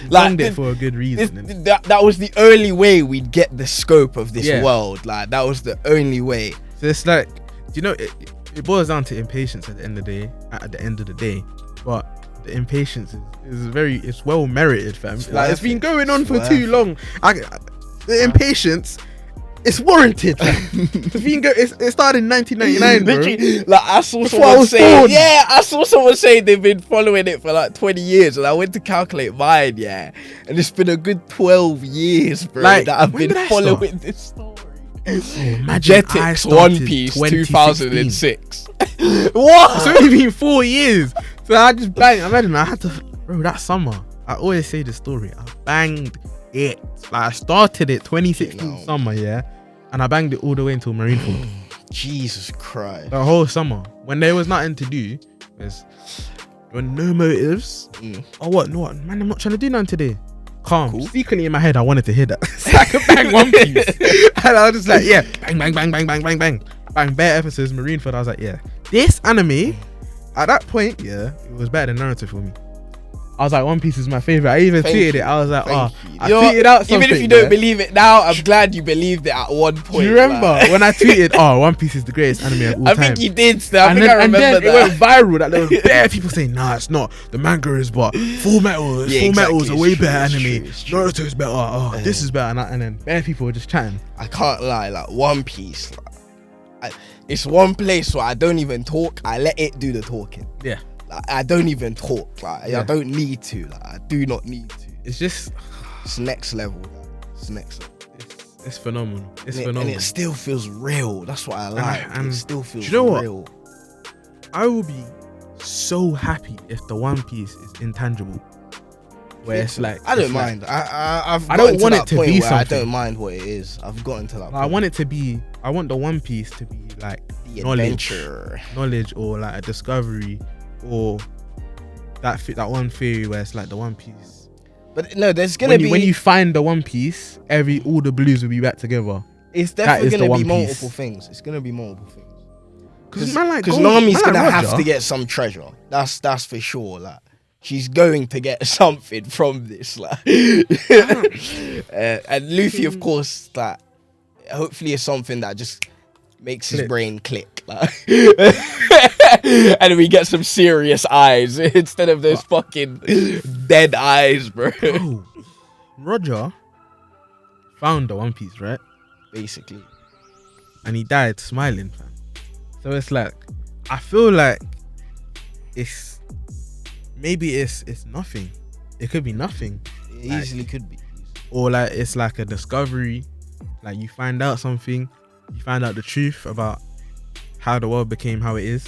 Longed it for a good reason. that was the only way we'd get the scope of this Yeah. world. Like that was the only way. So it's like, you know, it boils down to impatience at the end of the day. At the end of the day, but the impatience it's well merited, fam. Like it's been going on for too long. The impatience. It's warranted. It started in 1999, bro. Literally, like I saw Before I someone was say, born. yeah, I saw someone say they've been following it for like 20 years, and I went to calculate mine, yeah, and it's been a good 12 years, bro, Like, that I've when been did I following this story. Imagine I Jetix started One Piece 2016. 2006. What? It's only been 4 years. So I just banged. Imagine I had to, bro, that summer. I always say the story. I banged it. Like I started it 2016 summer, yeah, and I banged it all the way until Marineford. Jesus Christ. The whole summer. When there was nothing to do, there were no motives. Oh, what? No, what? Man, I'm not trying to do nothing today. Calm. Cool. Secretly in my head, I wanted to hear that. So I could bang One Piece. And I was just like, yeah, bang, bang, bang, bang, bang, bang, bang. Bang, bare episodes, Marineford. I was like, yeah. This anime, at that point, yeah, it was better than Naruto for me. I was like, One Piece is my favorite. I even tweeted it. I was like, I tweeted out something. Even if you don't believe it now, I'm glad you believed it at one point. Do you remember when I tweeted, One Piece is the greatest anime of all time? I think you did still. I and think then, I remember and then that. it went viral that there was bare people saying, nah, it's not. The manga is but Full Metal. Yeah, Full Metal is a exactly, way it's true, better it's anime. true, it's true. Naruto is better. Oh, this is better. And then bare people were just chatting. I can't lie, like One Piece, it's one place where I don't even talk. I let it do the talking. Yeah. Like, I don't even talk. Like Yeah. I don't need to. Like I do not need to. It's just, It's next level. Like. It's next level. it's phenomenal. It's And phenomenal. it still feels real. That's what I like. and It still feels do you know what? real. I will be so happy if the One Piece is intangible. Where it's like, I don't it's like- mind. I've I don't gotten want to it that to point be where I something. don't mind what it is. I've gotten to that I point. want it to be, I want the One Piece to be like The knowledge. adventure. Knowledge or like a discovery or that one theory where it's like the One Piece. But no, there's gonna When be you find the One Piece, all the blues will be back together. it's that definitely is the gonna One be Piece. multiple things. It's gonna be multiple things. Because Nami's gonna have to get some treasure. That's for sure. Like she's going to get something from this. Like, and Luffy, of course, like hopefully it's something that just makes his Click. brain click. Like, and we get some serious eyes instead of those fucking dead eyes, bro. Bro, Roger found the One Piece, right? Basically, And he died smiling, fam. So it's like, I feel like it's nothing. It could be nothing. it easily could be. Or like it's like a discovery. Like you find out something, you find out the truth about how the world became how it is.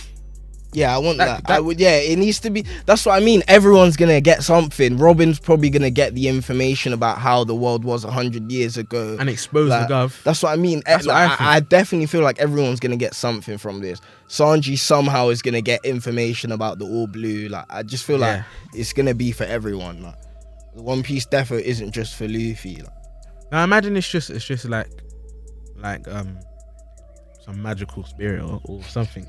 Yeah, I want that. That- I would. Yeah, it needs to be. That's what I mean. Everyone's gonna get something. Robin's probably gonna get the information about how the world was 100 years ago. And expose Like, the gov. That's what I mean. That's what I think. I definitely feel like everyone's gonna get something from this. Sanji somehow is gonna get information about the All Blue. Like I just feel like Yeah. it's gonna be for everyone. Like the One Piece defo isn't just for Luffy. Like, Now imagine it's just like some magical spirit or something.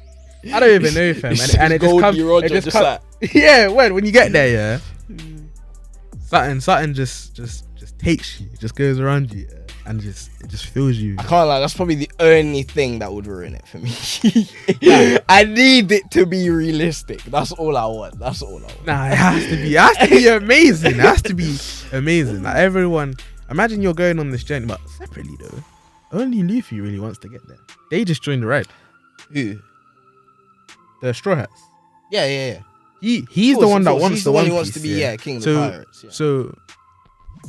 I don't even know, fam. And it just comes. Roger, It just just comes. like, Yeah, when you get there, yeah, something just takes you, just goes around you, yeah, and it just fills you. I can't lie, that's probably the only thing that would ruin it for me. I need it to be realistic. That's all I want. Nah, it has to be amazing. It has to be amazing. Like everyone, imagine you're going on this journey, but separately though, only Luffy really wants to get there. They just joined the ride. Who? The Straw Hats. Yeah. He's the one that wants he's the the one One who wants Piece, to be yeah. king of So- the pirates. Yeah. So,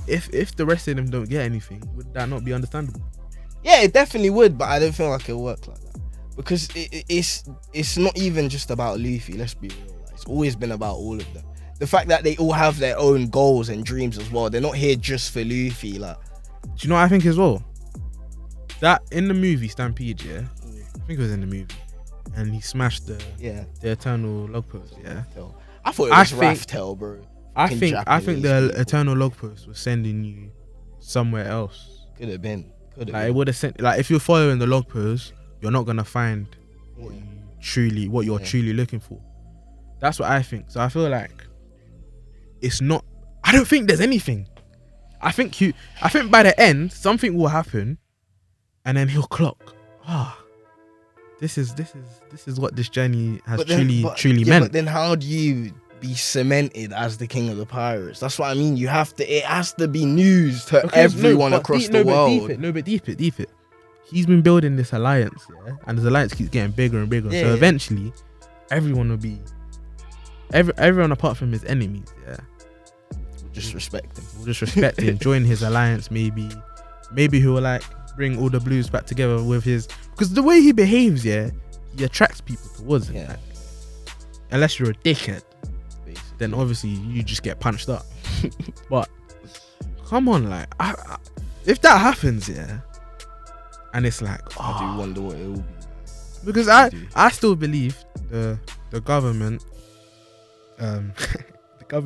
if the rest of them don't get anything, would that not be understandable? Yeah, it definitely would, but I don't feel like it'll work like that because it's not even just about Luffy. Let's be real. Like, it's always been about all of them. The fact that they all have their own goals and dreams as well. They're not here just for Luffy. Like, Do you know what I think as well? That in the movie Stampede, yeah, I think it was in the movie, and he smashed the Eternal Log Post, yeah. I thought it I was think- Raftel, bro. I Fucking think Japanese the people. Eternal Log Post was sending you somewhere else. Could have been. Like it would have sent. Like if you're following the log post, you're not gonna find what you're truly looking for. That's what I think. So I feel like it's not. I don't think there's anything. I think by the end something will happen, and then he'll clock. This is what this journey has truly meant. But then how do you be cemented as the king of the pirates? That's what I mean. It has to be news to everyone across the world. Deep it. He's been building this alliance, yeah, and this alliance keeps getting bigger and bigger. So eventually, everyone will be, everyone apart from his enemies, yeah, Just respect him. will just respect him, join his alliance. Maybe he will like bring all the blues back together with his, because the way he behaves, yeah, he attracts people towards him. Yeah. Like, unless you're a dickhead, Basically. then obviously you just get punched up. But come on, like if that happens, yeah, and it's like, I do wonder what it will be. because I do. I still believe the government, I still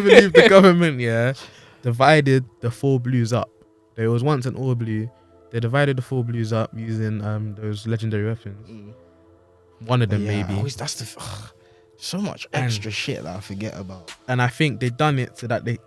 believe the government, yeah, divided the 4 blues up. There was once an all blue. They divided the 4 blues up using those legendary weapons. One of them maybe. So much extra shit that I forget about. And I think they done it so that it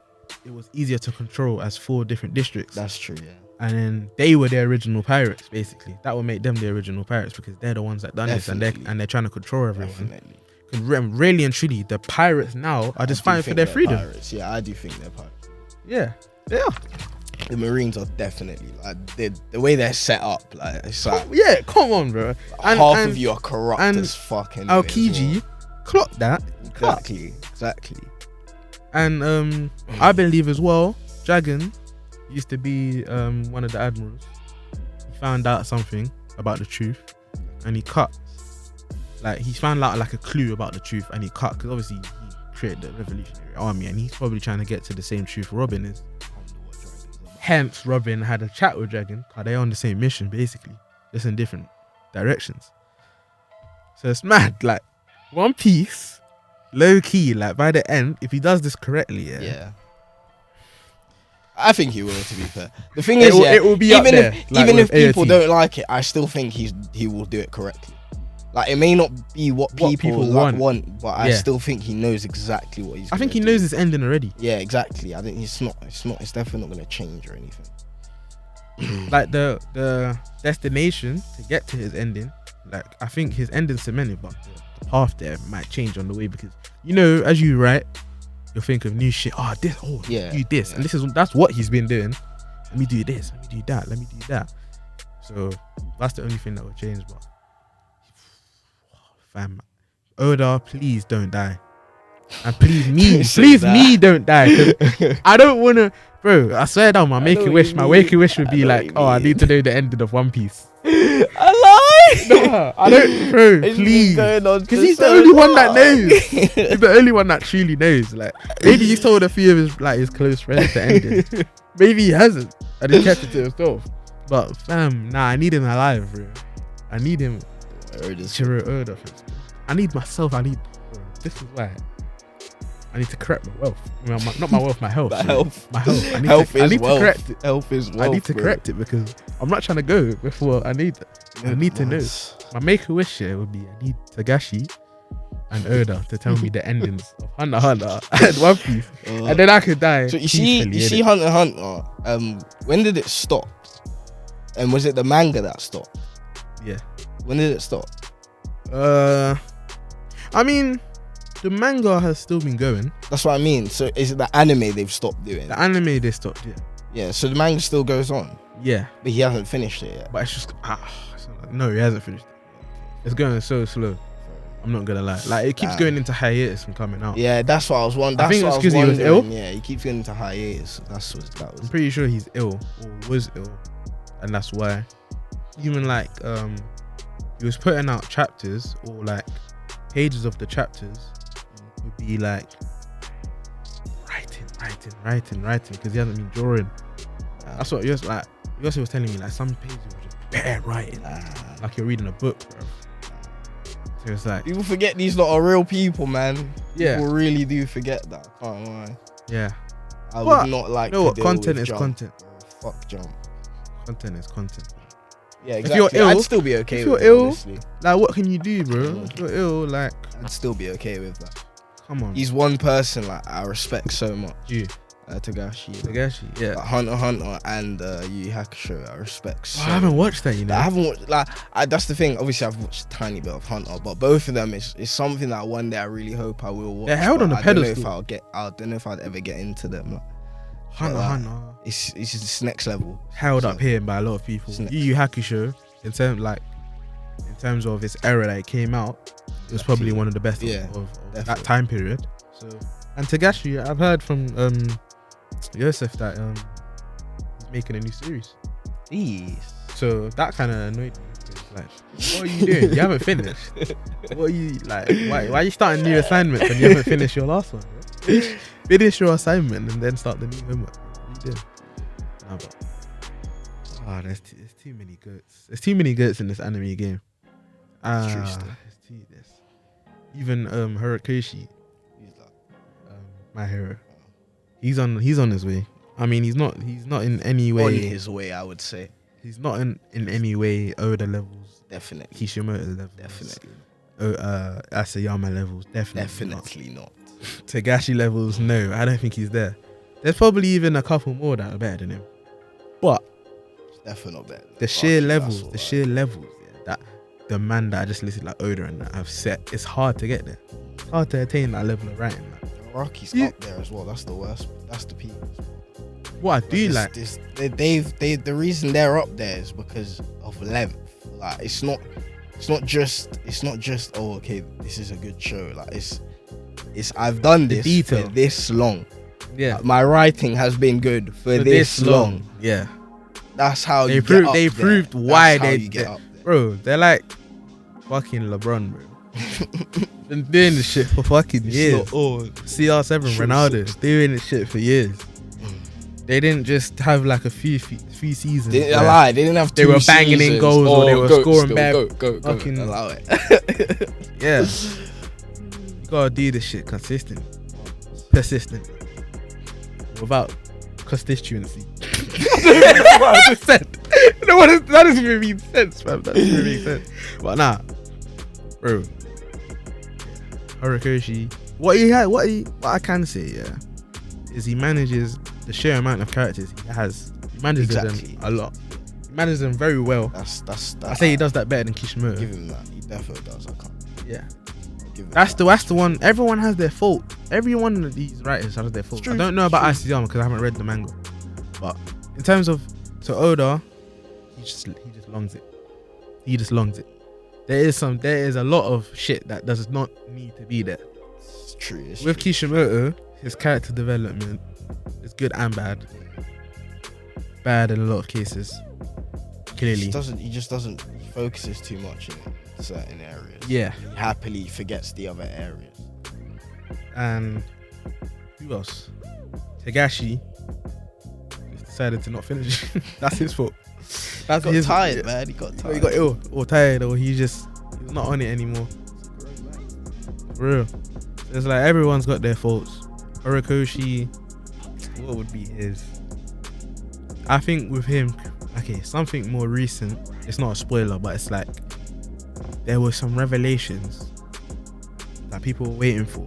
was easier to control as 4 different districts. That's true, yeah. And then they were the original pirates, basically. That would make them the original pirates because they're the ones that done this, and they're trying to control everyone. Definitely. Really and truly, the pirates now are just fighting for their freedom. Pirates. Yeah, I do think they're pirates. Yeah, they are. The Marines are definitely like the way they're set up. Like it's like Yeah, come on, bro. half of you are corrupt and as fuck. Anyway, as Aokiji, well. clock that. Exactly. And I believe as well, Dragon used to be one of the admirals. He found out something about the truth, and he cut. Like he found out like a clue about the truth, and he cut because obviously he created the Revolutionary Army, and he's probably trying to get to the same truth Robin is. Hence, Robin had a chat with Dragon because they're on the same mission, basically, just in different directions. So it's mad. Like One Piece, low key. Like by the end, if he does this correctly, Yeah. I think he will. To be fair, the thing It is, will- it will be up even there, if like even if with people AOT. don't like it, I still think he will do it correctly. Like it may not be what people want, but I Yeah. still think he knows exactly what he's. I think he gonna do. knows his ending already. Yeah, exactly. I think it's definitely not gonna change or anything. Like the destination to get to his ending, like I think his ending's cemented, but the path there might change on the way because as you write, you'll think of new shit. Do this, and that's what he's been doing. Let me do this. Let me do that. Let me do that. So that's the only thing that will change. But fam, Oda, please don't die, and please me don't die. 'Cause I don't wanna, bro. I swear down, my waking wish would be like, I need to know the ending of One Piece. I No, I don't, bro. Please, because he's the only one that knows. He's the only one that truly knows. Like maybe he's told a few of his close friends to end it. Maybe he hasn't, and he kept it to himself. But fam, I need him alive, bro. I need him. Shiro Oda. I need myself. This is why I need to correct my wealth. Not my wealth, my health. My health. My health. I need Health to is wealth. correct it. Health is wealth. I need to bro. correct it because I'm not trying to go before I need it. I need to know. Nice. My make-a-wish here would be I need Togashi and Oda to tell me the endings of Hunter x Hunter and One Piece, and then I could die. So you see peacefully, innit? Hunter x Hunter. When did it stop? And was it the manga that stopped? Yeah. When did it stop? I mean, the manga has still been going. That's what I mean. So is it the anime they've stopped doing? The anime they stopped, yeah. Yeah. So the manga still goes on, Yeah, but he hasn't finished it yet. but it's just no, he hasn't finished it. It's going so slow. I'm not gonna lie. Like it keeps Damn. going into hiatus and coming out. Yeah, that's what I was wondering. I think That's it's what 'cause he was ill. Yeah, he keeps getting into hiatus. That I'm was. pretty sure he's ill or was ill, and that's why. Even like he was putting out chapters or like pages of the chapters would be like writing because he hasn't been drawing. That's what Yossi was telling me. Like some pages were just bare writing, like you're reading a book, bro. So it's like, People forget these lot are real people, man. Yeah. People really do forget that. I can't lie. yeah, I But, would not like you know to what? deal Content with is Jump, content. bro. Fuck Jump. Content is content. Yeah, If exactly. you're ill- I'd still be okay if with you're it, ill- honestly. Like, what can you do, bro? If you're ill, like, I'd still be okay with that. come on. He's one person like I respect so much. you, Togashi. Togashi, yeah. Like, Hunter x Hunter and Yu Yu Hakusho, I respect so I haven't watched that, you know. I haven't watched, that's the thing. Obviously, I've watched a tiny bit of Hunter, but both of them is something that one day I really hope I will watch. They're held but on a I don't know pedestal. I don't know if I'd ever get into them. Like, Hunter like, x Hunter it's just next level. held So, up here by a lot of people. It's next. Yu Yu Hakusho, in terms of its era that it came out, it was probably one of the best Yeah, of that definitely. time period. So, and Togashi, I've heard from Yosef that he's making a new series. Jeez. So that kind of annoyed me. 'Cause, like, what are you doing? You haven't finished. What are you like? Why are you starting new assignments when you haven't finished your last one? Bro? Finish your assignment and then start the new homework. What are you doing? Nah, but there's too many goats. There's too many goats in this anime game. It's true still. There's even Horikoshi, He's like, my hero. He's on his way. I mean, he's not in any way. on his way, I would say. He's not in any way Oda levels, Definitely. Kishimoto levels, Definitely. Asayama levels, definitely Definitely not. not. Togashi levels, no, I don't think he's there. There's probably even a couple more that are better than him, but It's definitely not better. the sheer levels, yeah, that the man that I just listed like Oda and that have set, it's hard to get there. It's hard to attain that level of writing. Like, Rocky's You- up there as well. That's the worst. That's the peak. what I do like, The reason they're up there is because of length. Like it's not just oh okay, this is a good show. Like it's I've done The this detail. for this long. yeah, Like, my writing has been good for this long. yeah, That's how They you proved- get up they there. proved That's why how they- you get they- up there. bro, they're like fucking LeBron, bro. Been doing this shit for fucking It's years. not all. CR7 Sure, Ronaldo doing this shit for years. They didn't just have like a few seasons. They, where I lied. They didn't have. They two were banging in seasons. goals or they were goat scoring still. bad Go. fucking- Allow it. Yeah, you gotta do this shit consistent, persistent, without constituency. What I just said. No, that doesn't even mean sense, man. That doesn't even make sense. But nah, bro. Horikoshi, what I can say, yeah, is he manages the sheer amount of characters he has. He manages Exactly. them a lot. He manages them very well. That's. I say he does that better than Kishimoto. Give him that. He definitely does. I can't. Yeah. Give him That's that. the one. Everyone has their fault. Every one of these writers has their fault. true, I don't know about it's Asayama because I haven't read the manga. But in terms of Oda, he just longs it. He just longs it. There is a lot of shit that does not need to be there. It's true. It's With true. Kishimoto, his character development is good and bad. Bad in a lot of cases. Clearly. He just doesn't. He focuses too much in certain areas. Yeah. He happily forgets the other areas. And who else? Tagashi just decided to not finish. That's his fault. That's He got his tired, yeah. man. He got tired. He got ill or tired or he's not on it anymore. For real. It's like everyone's got their faults. Horikoshi, what would be his? I think with him, okay, something more recent it's not a spoiler, but it's like there were some revelations that people were waiting for.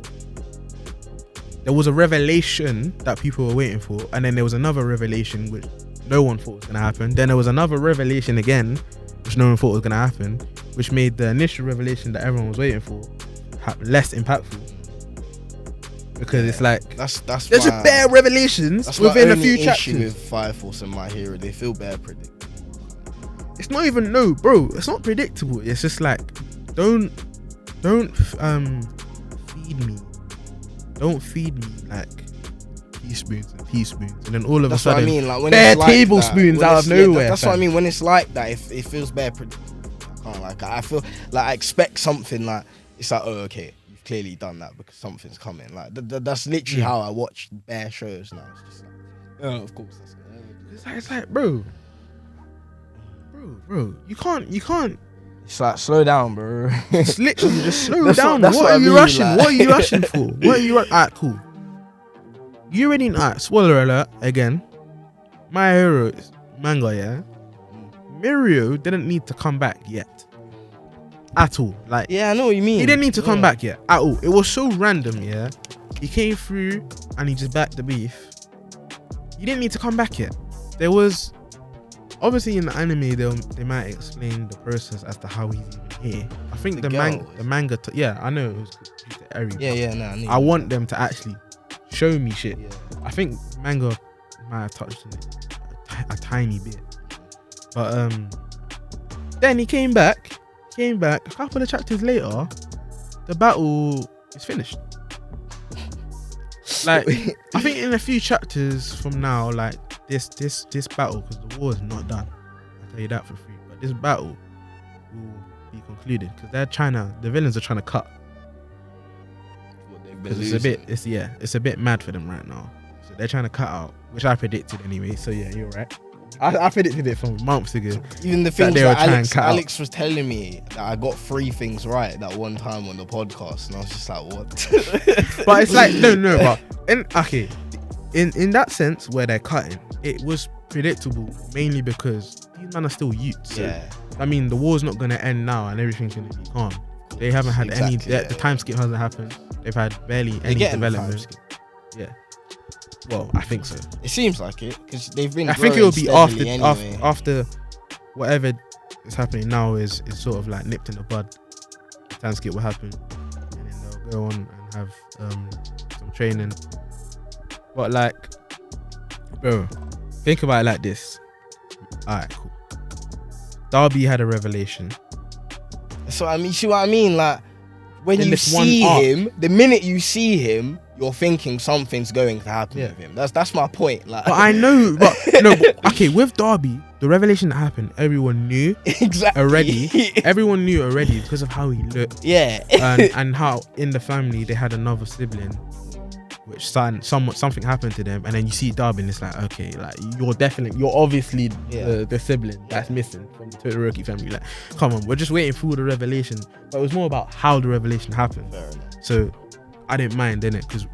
There was a revelation that people were waiting for, and then there was another revelation which no one thought was gonna happen. Then there was another revelation again, which no one thought was gonna happen, which made the initial revelation that everyone was waiting for less impactful. Because it's like that's there's my, a bare revelations that's within my a few only issue chapters. with Fire Force and My Hero. They feel bare predictable. It's not even bro. It's not predictable. It's just like don't feed me. Don't feed me like teaspoons, and then all of That's a sudden, what I mean. Like when bare it's like tablespoons that, out of when it's- nowhere. that's what I fam. mean. When it's like that, it feels bare predictable. I can't like. I feel like I expect something like it's like, oh, okay, you've clearly done that because something's coming. Like that's literally how I watch bare shows now. It's just like, oh, of course that's gonna. It's like, bro, you can't. It's like slow down, bro. It's literally just slow That's down. that's What what are I you mean, rushing? like- What are you rushing for? What are you? Alright, cool. You already know. Alright, spoiler alert again. My Hero is manga, yeah. Mirio didn't need to come back yet, at all. Like, Yeah, I know what you mean. he didn't need to come Yeah. back yet at all. It was so random, yeah. He came through and he just backed the beef. He didn't need to come back yet. There was obviously in the anime they might explain the process as to how he's even here. I think The the manga. Yeah, I know it was Eri. Yeah, no. I knew I want them to actually show me shit. Yeah. I think manga might have touched on it a tiny bit, but then he came back. A couple of chapters later, the battle is finished. Like, I think in a few chapters from now, like this battle, because the war is not done. I'll tell you that for free. But this battle will be concluded because the villains are trying to cut. What they've been Because losing. it's a bit mad for them right now. So they're trying to cut out, which I predicted anyway. So yeah, you're right. I predicted it from months ago. Even the things they were that trying to cut out. Alex was telling me that I got 3 things right that one time on the podcast, and I was just like, what? But it's like no, but in that sense where they're cutting, it was predictable mainly because these men are still youths. So, Yeah. I mean, the war's not gonna end now and everything's gonna be calm. They haven't had Exactly, yeah. the time skip hasn't happened. They've had barely They're any getting the time development. skip. Yeah. Well, I think so. It seems like it because they've been. I think it growing will be after steadily anyway. after whatever is happening now is sort of like nipped in the bud. The time skip will happen, and then they'll go on and have some training. But like, bro, think about it like this. Alright, cool. Darby had a revelation. So I mean, see what I mean? Like when In you this one see arc. him, the minute you see him, you're thinking something's going to happen Yeah. with him. That's my point. Like, But I know, but okay, with Darby, the revelation that happened, everyone knew exactly already. Everyone knew already because of how he looked. Yeah. and how in the family they had another sibling which something happened to them, and then you see Darby and it's like, okay, like you're obviously the sibling that's missing from the Todoroki family. Like, come on, we're just waiting for the revelation. But it was more about how the revelation happened. Fair enough. So I didn't mind, innit, because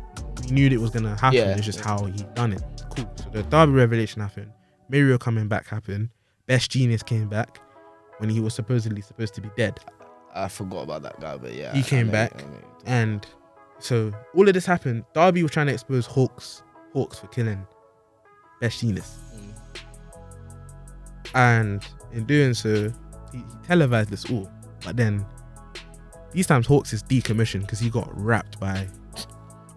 we knew it was gonna happen. Yeah. It's just how he done it. Cool. So the Darby revelation happened. Mirio coming back happened. Best Genius came back when he was supposedly supposed to be dead. I forgot about that guy, but yeah, He came I know- back. I know. And so all of this happened. Darby was trying to expose Hawks for killing Best Genius. And in doing so, he televised this all. But then these times Hawks is decommissioned because he got wrapped by,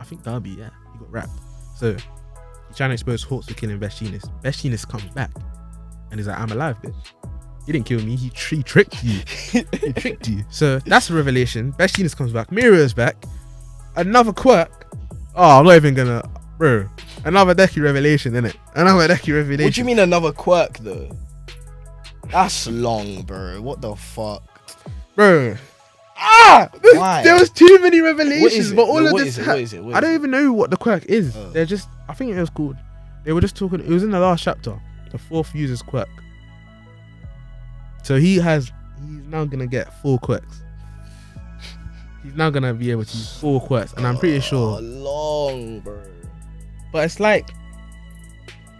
I think Darby, yeah. He got wrapped. So he's trying to expose Hawks for killing Best Genius. Best Genius comes back and he's like, I'm alive, bitch. He didn't kill me, he tricked you. He tricked you. So that's a revelation. Best Genius comes back. Mirio's back. Another quirk. Oh, I'm not even gonna, bro. Another Deki revelation, innit? Another Deki revelation. What do you mean another quirk though? That's long, bro. What the fuck? bro? Why? There was too many What is revelations, it? but all of What this. is it? What is it? What I is don't it? even know what the quirk is. Oh. They're just. I think it was called. They were just talking. It was in the last chapter, the 4th user's quirk. So he's now gonna get 4 quirks. He's now gonna be able to use 4 quirks, and I'm pretty sure. Long, bro. But it's like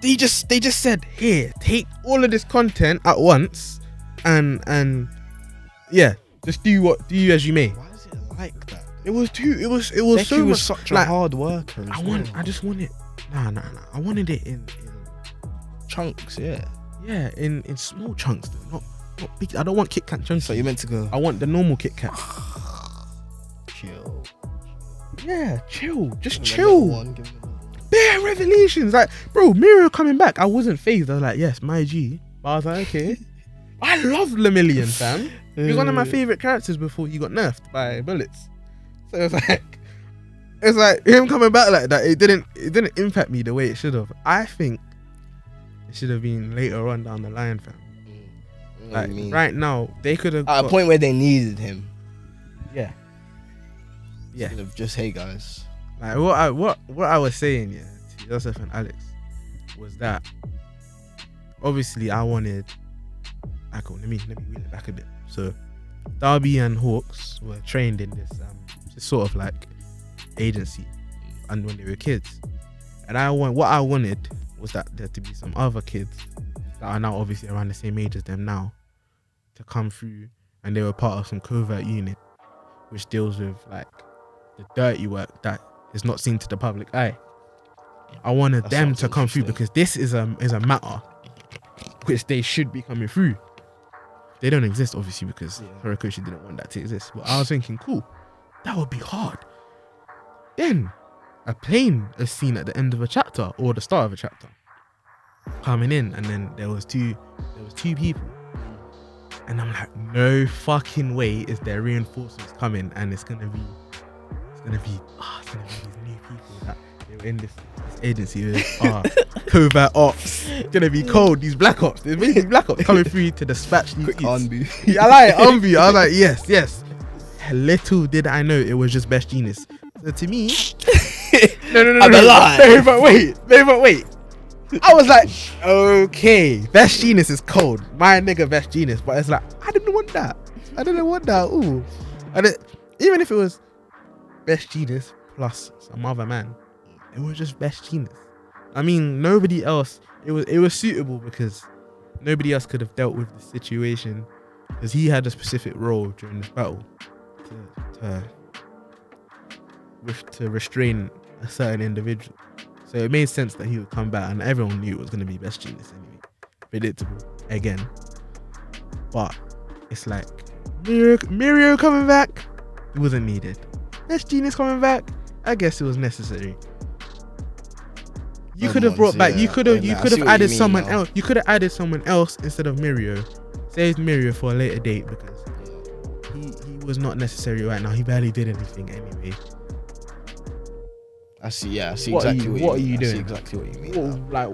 they just said, here, take all of this content at once and yeah, just do you as you may. Why is it like that? It was Becky so was much. such a like, hard worker. I just want it. Nah. I wanted it in chunks, yeah. yeah, in small chunks though, not big. I don't want Kit Kat chunks. So you meant to go I want the normal Kit Kat. chill. Yeah, chill. Just Give me chill. another one, give me another one. Bare revelations. Like, bro, Miro coming back. I wasn't phased. I was like, yes, my G. But I was like, okay. I love Lemillion, fam. He was one of my favorite characters before he got nerfed by bullets. So it's like him coming back like that. It didn't impact me the way it should have. I think it should have been later on down the line, fam. I know what Like you mean. right now, they could have At a point where they needed him. Yeah. Yeah. Instead of just, hey guys. Like what I was saying, yeah, to Joseph and Alex, was that obviously I wanted. Let me wheel it back a bit. So Darby and Hawks were trained in this sort of like agency, and when they were kids, and what I wanted was that there to be some other kids that are now obviously around the same age as them now to come through, and they were part of some covert unit which deals with like the dirty work that is not seen to the public eye. I wanted That them sounds to come through interesting. because this is a matter which they should be coming through. They don't exist obviously because Horikoshi didn't want that to exist. But I was thinking, cool, that would be hard. Then a plane is seen at the end of a chapter or the start of a chapter coming in, and then there was two people, and I'm like, no fucking way is there reinforcements coming, and it's gonna be these new people that they were in this agency with covert ops. It's gonna be cold. These black ops, there's these black ops coming through to dispatch these Quick kids. unbu. I like unview. I was like, yes. Little did I know it was just Best Genius. So to me, no. I'm alive. But wait. I was like, okay, Best Genius is cold. My nigga Best Genius. But it's like, I didn't want that. Ooh. Even if it was Best Genius plus some other man, it was just Best Genius. I mean, nobody else. It was suitable because nobody else could have dealt with the situation, because he had a specific role during this battle to restrain a certain individual. So it made sense that he would come back, and everyone knew it was going to be Best Genius anyway. Predictable again. But it's like Mirio coming back, it wasn't needed. Best Genius coming back, I guess it was necessary. You could have brought back. You could have added someone else. You could have added someone else instead of Mirio. Saved Mirio for a later date because he was not necessary right now. He barely did anything anyway. I see exactly What what are you you mean. I see doing? exactly what you mean. Like,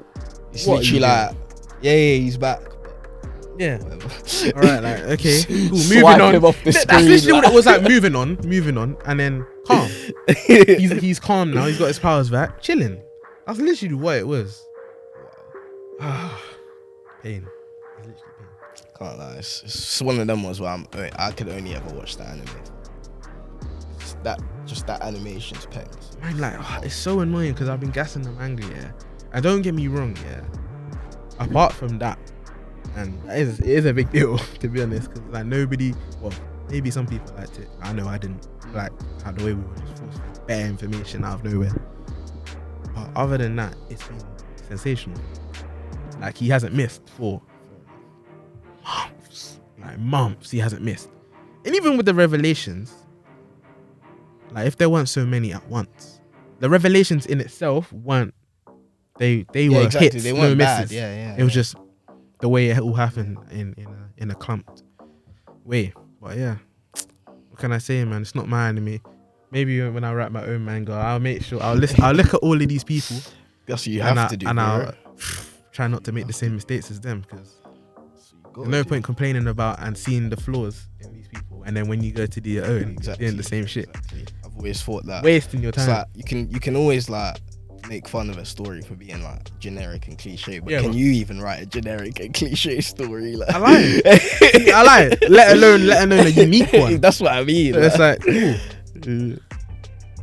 It's what are literally you like, yeah, he's back. yeah. Whatever. All right, like, okay, cool. Moving Swipe on. him off the That's screen, literally what like. it was like. Moving on, and then calm. He's calm now. He's got his powers back, chilling. That's literally what it was. Pain. It's literally pain. Can't lie. It's one of them ones where I could only ever watch the anime. Just that animation's pegs. Man, like, it's so annoying because I've been gassing the manga, yeah. And don't get me wrong, yeah. Apart from that, and it is a big deal to be honest, because like maybe some people liked it. I know I didn't like how the way we were just forced to bare information out of nowhere. But other than that, it's been sensational. Like, he hasn't missed for months. He hasn't missed, and even with the revelations. Like, if there weren't so many at once, the revelations in itself weren't. They were exactly. hits, They no weren't misses. bad. Yeah. It was just the way it all happened in a clumped way. But yeah, what can I say, man? It's not my anime. Maybe when I write my own manga, I'll make sure I'll look at all of these people. That's what you have to do. And I'll bro. try not to make the same mistakes as them, because That's what you there's no gotta point complaining about and seeing the flaws in these people, and then when you go to do your own, you're doing the same shit, Exactly. I've always thought that. wasting your It's time. like you can always like make fun of a story for being like generic and cliche, but Yeah, can but- you even write a generic and cliche story? Like, I lie. Let alone a unique one. That's what I mean. So it's like. like, ooh.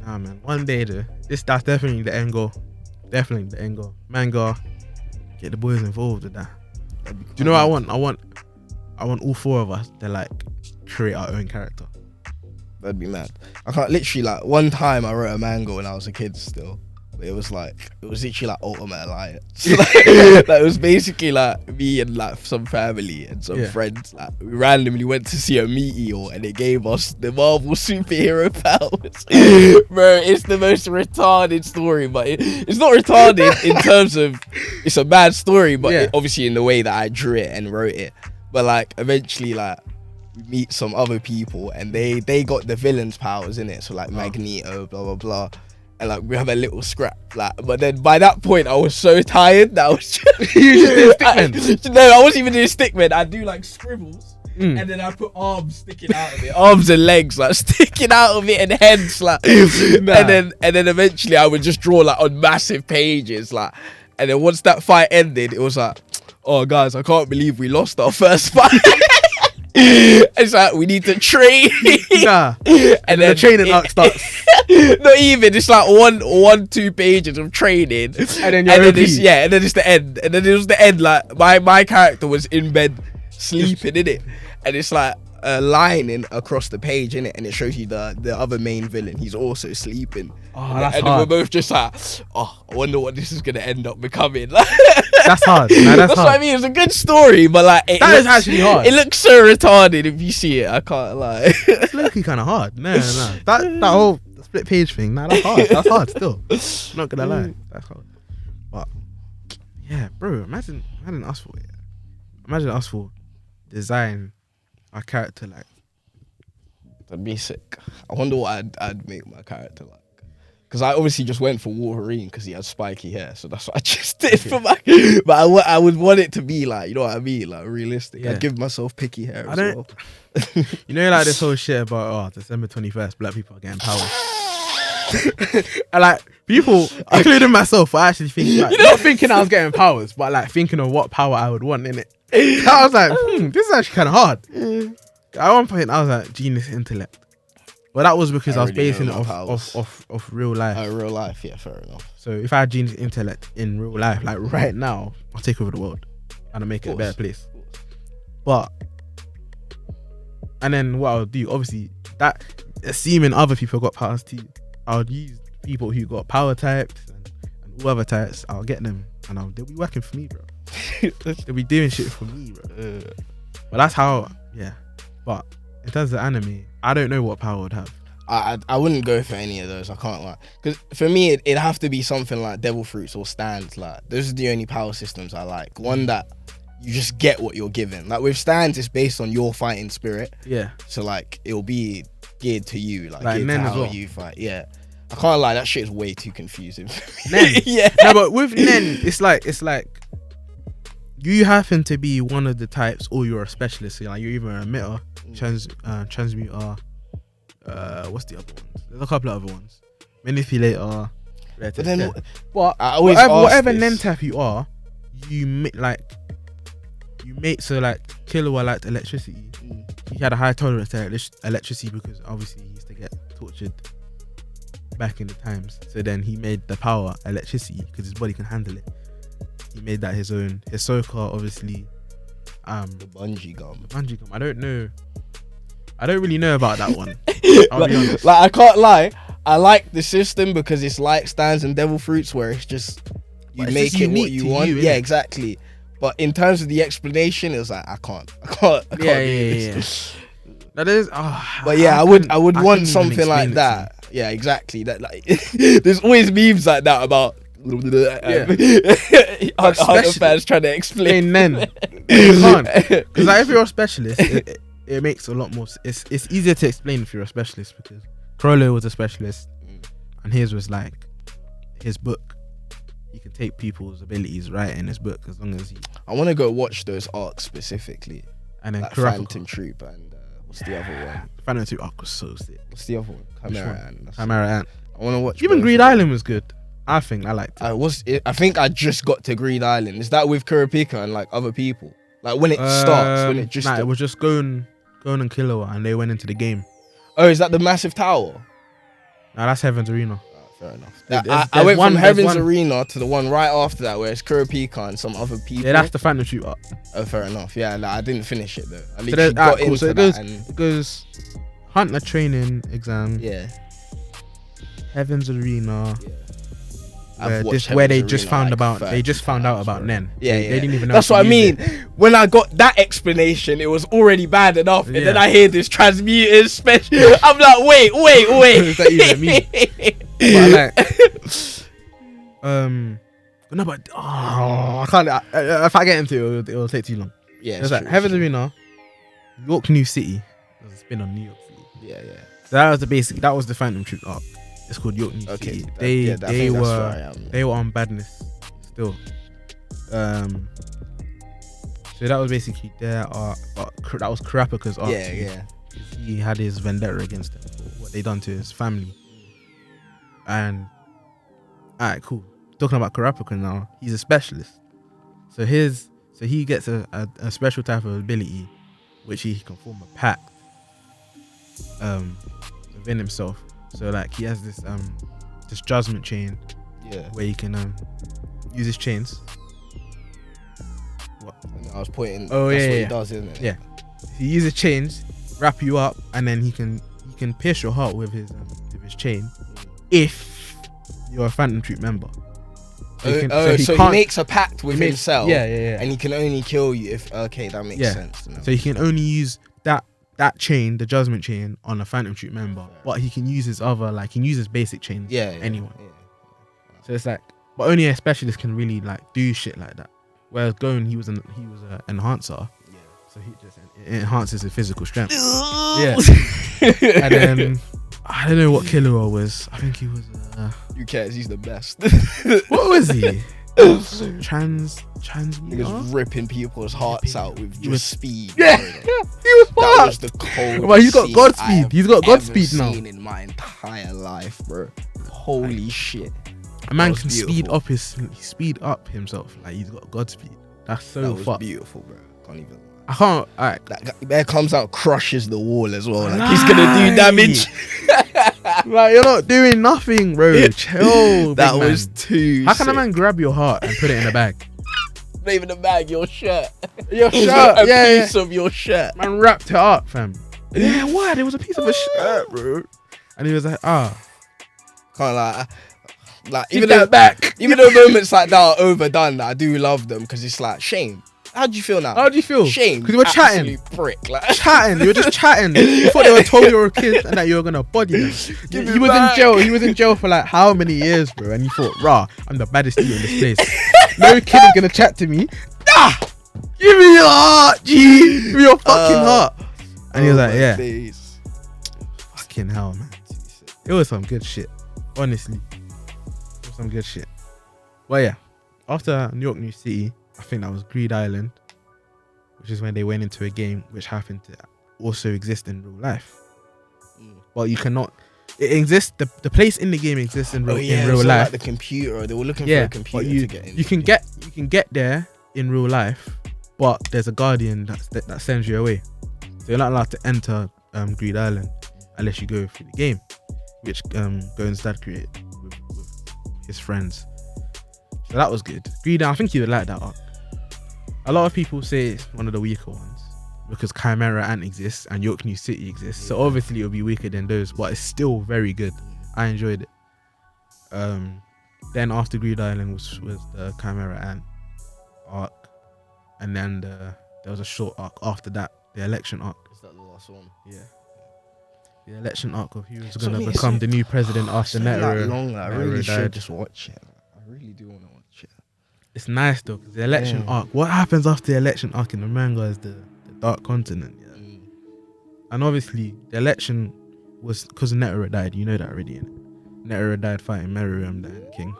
Nah, man. One day, though, that's definitely the end goal. Definitely the end goal. Manga, get the boys involved with that. Do you know what I want? I want I want all 4 of us to like create our own character. That'd be mad. I can't literally like one time I wrote a manga when I was a kid still. But it was literally like Ultimate Alliance. Like it was basically like me and like some family and some friends. Like we randomly went to see a meteor and it gave us the Marvel superhero powers. Bro, it's the most retarded story, but it's not retarded in terms of it's a bad story, but obviously in the way that I drew it and wrote it. But like eventually like we meet some other people and they got the villains' powers in it. So like Magneto, blah blah blah. And like we have a little scrap, like, but then by that point I was so tired that I was just You just did stickman. No, I wasn't even doing stickman. I do like scribbles, and then I put arms sticking out of it, arms and legs like sticking out of it, and heads like, and then eventually I would just draw like on massive pages, like, and then once that fight ended, it was like, oh guys, I can't believe we lost our first fight. It's like we need to train. Nah. And then the training arc starts. Not even. It's like 1-2 pages of training, And then and then it's the end. And then it was the end. Like my character was in bed sleeping in it, and it's like a line across the page in it, and it shows you the other main villain. He's also sleeping. Oh, that's and hard. we're both just like, oh, I wonder what this is gonna end up becoming. That's hard. Nah, that's what hard. I mean. It's a good story, but like That is actually hard. It looks so retarded if you see it. I can't lie. It's looking kind of hard. No. That whole split page thing. Nah, that's hard. That's hard still. I'm not gonna lie. That's hard. But yeah, bro. Imagine us for it. Imagine us for design our character like. That'd be sick. I wonder what I'd make my character like. Because I obviously just went for Wolverine because he has spiky hair, so that's what I just did for my. But I would want it to be like, you know what I mean, like realistic. Yeah. I'd give myself picky hair as well. You know, like this whole shit about December 21st, black people are getting powers. And like people, including myself, I actually think like, not thinking I was getting powers, but like thinking of what power I would want in it. I was like, this is actually kind of hard. At one point, I was like, genius intellect. Well, that was because I was basing it off real life. Real life, yeah, fair enough. So if I had genius intellect in real life, like right now, I'll take over the world and I'll make it a better place. But, and then what I'll do, obviously, that assuming other people got powers too, I would use people who got power types and all other types. I'll get them and they'll be working for me, bro. They'll be doing shit for me, bro. But that's how, yeah. But in terms of anime, I don't know what power would have. I wouldn't go for any of those. I can't lie. Because for me, it'd have to be something like Devil Fruits or Stands. Like those are the only power systems I like. One that you just get what you're given. Like with Stands, it's based on your fighting spirit. Yeah. So like it'll be geared to you, like geared Nen to as how well. you fight. Yeah. I can't lie. That shit is way too confusing. Nen. Yeah. No, but with Nen, it's like you happen to be one of the types, or you're a specialist. So like you're either a emitter, transmuter. What's the other ones? There's a couple of other ones. Manipulator. But then, but I always whatever ask Nen this. type you are, you make so like Killua liked electricity. He had a high tolerance to electricity because obviously he used to get tortured back in the times. So then he made the power electricity because his body can handle it. He made that his own. Hisoka obviously. The bungee gum. I don't know. I don't really know about that one. I'll be honest. Like I can't lie. I like the system because it's like Stands and Devil Fruits where it's just you But it's make just it what unique you to want. you, Yeah, innit? exactly. But in terms of the explanation, it's like I can't do this. Now there's, But yeah, I would want couldn't even something explain like it to that. Yeah, exactly. That like there's always memes like that about other fans trying to explain. Then you can't, because like if you're a specialist, it makes a lot more. It's easier to explain if you're a specialist because Crollo was a specialist, and his was like his book. He can take people's abilities right in his book as long as he. I want to go watch those arcs specifically, And then like Kurapika. Phantom Troop and what's the other one? Phantom 2 arc was so sick. What's the other one? Chimera Ant. That's- Chimera Ant. I want to watch. Even both Greed of them. Island was good. I think I liked it. I think I just got to Greed Island. Is that with Kurapika and like other people? Like when it starts, when it just. It was just Gon and Killua, and they went into the game. Oh, is that the massive tower? Now that's Heaven's Arena. Fair enough. There's I went one- from there's Heaven's one- Arena to the one right after that, where it's Kurapika and some other people. Yeah, that's the Phantom Troop arc. Oh, fair enough. Yeah, I didn't finish it though. I So literally there's, got cool. into So that and it goes Hunter training exam, yeah. Heaven's Arena, Yeah. where they just found out about Nen. Yeah, They didn't even know. That's how what to I use mean. it. When I got that explanation, it was already bad enough, and then Yeah. I hear this transmuted special. I'm like, wait. What does that even mean? But no, but I can't. If I get into it, it'll take too long. Yeah, It's like Heaven's Arena, York New City. There's a spin on New York City. Yeah. So that was the basic. That was the Phantom Troop arc. It's called York New Okay. City. I think that's where I am. They were on badness still. So that was basically their arc. But that was Kurapika's arc. Yeah, too. yeah. He had his vendetta against them for what they done to his family. And alright, cool. Talking about Kurapika now, he's a specialist. So he gets a special type of ability, which he can form a pact within himself. So like he has this judgment chain Yeah. where he can use his chains. What? I was pointing. Oh, that's yeah, what yeah. he does, isn't it? Yeah. He uses chains, wrap you up, and then he can pierce your heart with his chain if you're a Phantom Troop member. So he makes a pact with himself. Yeah. And he can only kill you if. Okay, that makes sense. So he can only use that chain, the judgment chain, on a Phantom Troop member, but he can use his other, like, he can use his basic chains. Anyway. Yeah. So it's like, but only a specialist can really like do shit like that. Whereas Gon, he was an enhancer. Yeah. So it enhances his physical strength. Yeah. And then I don't know what Killua was. I think he was. Who cares? He's the best. What was he? Trans. He was ripping people's hearts out with just speed. Yeah. Bro. He was That fast. was the coldest Well, he's got scene Godspeed. I have He's got ever Godspeed now. seen in my entire life, bro. Holy shit. A man was can beautiful. speed up himself. Like he's got Godspeed. That's so That was fucked. beautiful, bro. Can't even. I can't. Alright. That guy there comes out, crushes the wall as well. Like he's gonna do damage. Like you're not doing nothing, bro. Chill. That big was man. too. How can a sick. man grab your heart and put it in a bag? Not even a bag, your shirt. Your He's got shirt. a Yeah. piece of your shirt. Man wrapped it up, fam. Yeah. What? It was a piece of a shirt, bro. And he was like, Can't like Give even that though back. even though moments like that are overdone, I do love them because it's like shame. How do you feel now? How do you feel? Shame. Because we were chatting. Absolute prick. Like Chatting. You were just chatting. You thought they were 12-year-old kids and that you were gonna body them. Give He me was back. in jail. He was in jail for like how many years, bro? And you thought, rah, I'm the baddest dude in this place. No kid is gonna chat to me. Nah, give me your heart, G. Give me your fucking heart. And he was like, my yeah, days. fucking hell, man. It was some good shit. Honestly, it was some good shit. Well, yeah. After New York New City, I think that was Greed Island, which is when they went into a game which happened to also exist in real life. Well, you cannot. It exists. The place in the game exists in real, in real so life. like the computer. They were looking Yeah, for a but computer you to get in. you can get there in real life, but there's a guardian that sends you away. So you're not allowed to enter Greed Island unless you go through the game, which Gon's dad created with his friends. So that was good. Greed Island, I think you would like that arc. A lot of people say it's one of the weaker ones because Chimera Ant exists and York New City exists. So obviously it'll be weaker than those, but it's still very good. I enjoyed it. Then after Greed Island was the Chimera Ant arc, and then there was a short arc after that, the election arc. Is that the last one? Yeah. The election arc of who was So gonna I mean, become it's the new president after Netero. Long. I Netero really should died. just watch it. I really do want to watch it. It's nice though, 'cause the election Yeah. arc. What happens after the election arc in the manga is the Dark Continent. Yeah. And obviously the election was because Netero died. You know that already. Innit? Netero died fighting Meruem, the Ant King,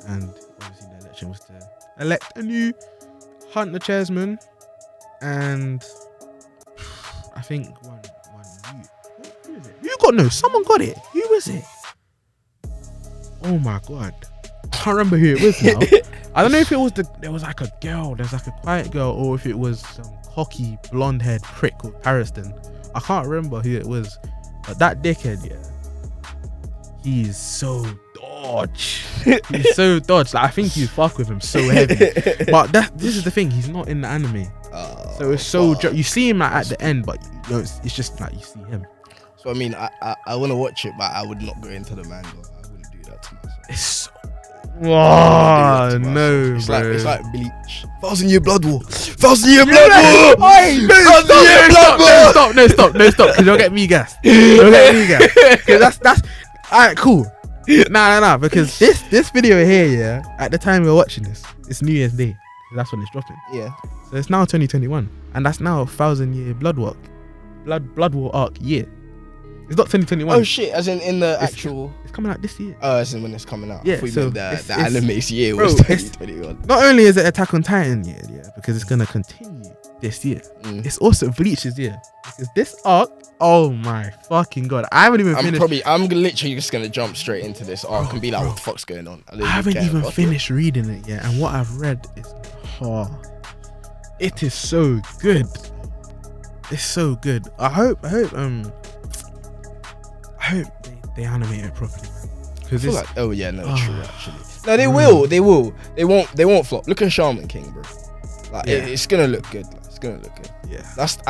and obviously the election was to elect a new Hunter chairman, and I think one who is it? Who got no? Someone got it. Who was it? Oh my god, I can't remember who it was now. I don't know if it was there was like a girl, there's like a quiet girl, or if it was some cocky blonde-haired prick called Pariston. I can't remember who it was, but that dickhead, yeah, he's so dodge. He's so dodge. Like, I think you fuck with him so heavy. But this is the thing. He's not in the anime, so it's so you see him like, at the end, but you know, it's just like you see him. So I mean, I want to watch it, but I would not go into the manga. I wouldn't do that to myself. It's so. Oh no, it's bro. Like Bleach. 1,000 Year Blood War. 1,000 Year Blood War. No, stop, because you'll get me gassed. You'll get me gassed. Because that's alright, cool. Nah, because this video here, yeah, at the time we're watching this, it's New Year's Day. That's when it's dropping. Yeah. So it's now 2021, and that's now 1,000 Year Blood War arc year. It's not 2021. Oh shit! As in the actual. It's coming out this year. Oh, as in when it's coming out. Yeah. So the anime's year was 2021. Not only is it Attack on Titan year, yeah, because it's gonna continue this year. It's also Bleach's year, because this arc. Oh my fucking god! I haven't even finished. I'm literally just gonna jump straight into this arc and be like, "What the fuck's going on?" I haven't even finished reading it yet, and what I've read is, it is so good. It's so good. I hope they animate it properly, because it's like, true actually. No, they will. They won't flop. Look at Shaman King, bro. Like it's gonna look good. Like, it's gonna look good. Yeah.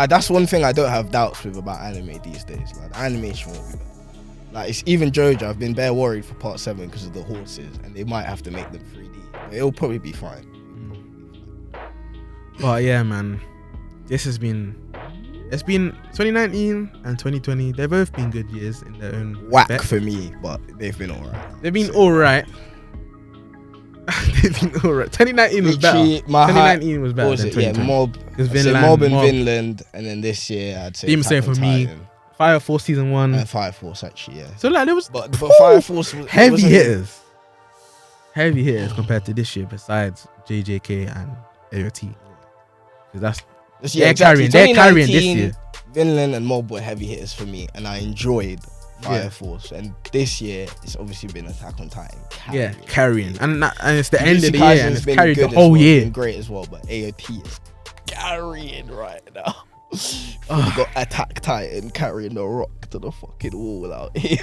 That's one thing I don't have doubts with about anime these days. Like the animation won't be bad. Like it's even JoJo. I've been bare worried for part 7 because of the horses, and they might have to make them 3D. But it'll probably be fine. But yeah, man, it's been 2019 and 2020. They've both been good years in their own whack bet. for me, but they've been alright. They've been alright. They've been alright. 2019 was better. 2019 was better. What was it? Yeah, Mob. Mob and Vinland, and then this year I'd say Demon Slayer for me. Fire Force season 1 and Fire Force actually, yeah. So like there was, but Fire Force was heavy hitters compared to this year. Besides JJK and AOT, because they're carrying this year. Vinland and Mob were heavy hitters for me, and I enjoyed Fire Force. And this year it's obviously been Attack on Titan. Carrying. And it's the end of the Kaisen's year, and it's been carried the good whole as well. year. It's been great as well, but AOT is carrying right now. We got Attack Titan carrying the rock to the fucking wall out here.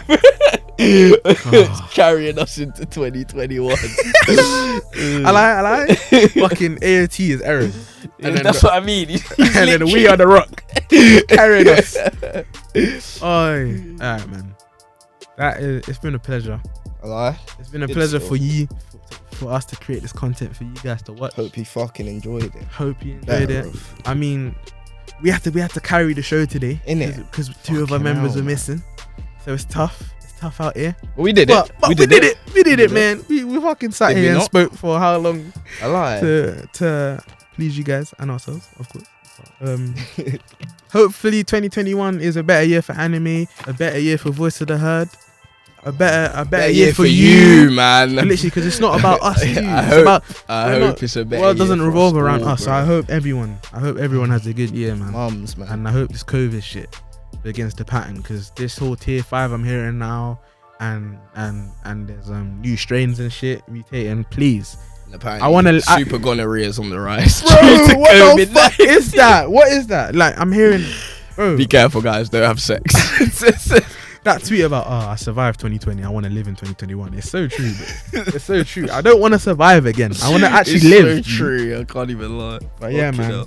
It's carrying us into 2021. I like. Fucking AOT is Eren. And that's what I mean. And then we are the rock carrying us. Alright, man. It's been a pleasure. It's been a pleasure for you, for us to create this content for you guys to watch. Hope you fucking enjoyed it. Hope you enjoyed it. I mean, we had to carry the show today, because 2 of our members were missing, so it's tough. It's tough out here. Well, we did it. We did it. We did it, man. We fucking sat here and spoke for how long? To please you guys and ourselves, of course. Hopefully 2021 is a better year for anime, a better year for Voice of the Herd, a better year for you, man. Literally, because it's not about us. I hope it's a better world doesn't year for revolve us around all, us. So bro. I hope everyone has a good year, man. Mums, man. And I hope this COVID shit begins to pattern, because this whole tier 5 I'm hearing now, and there's new strains and shit mutating. Please, I want to super gonorrhea is on the rise. Bro, what the fuck is that? What is that? Like, I'm hearing, bro. Be careful, guys. Don't have sex. That tweet about I survived 2020, I want to live in 2021. It's so true, bro. It's so true. I don't want to survive again. I want to actually live. So true. I can't even lie. But yeah, man.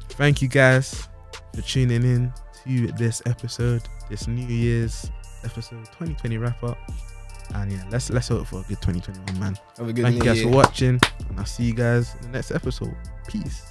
Thank you guys for tuning in to this episode, this New Year's episode 2020 wrap up. And yeah, let's hope for a good 2021, man. Have a good Thank New you guys Year. for watching, and I'll see you guys in the next episode. Peace.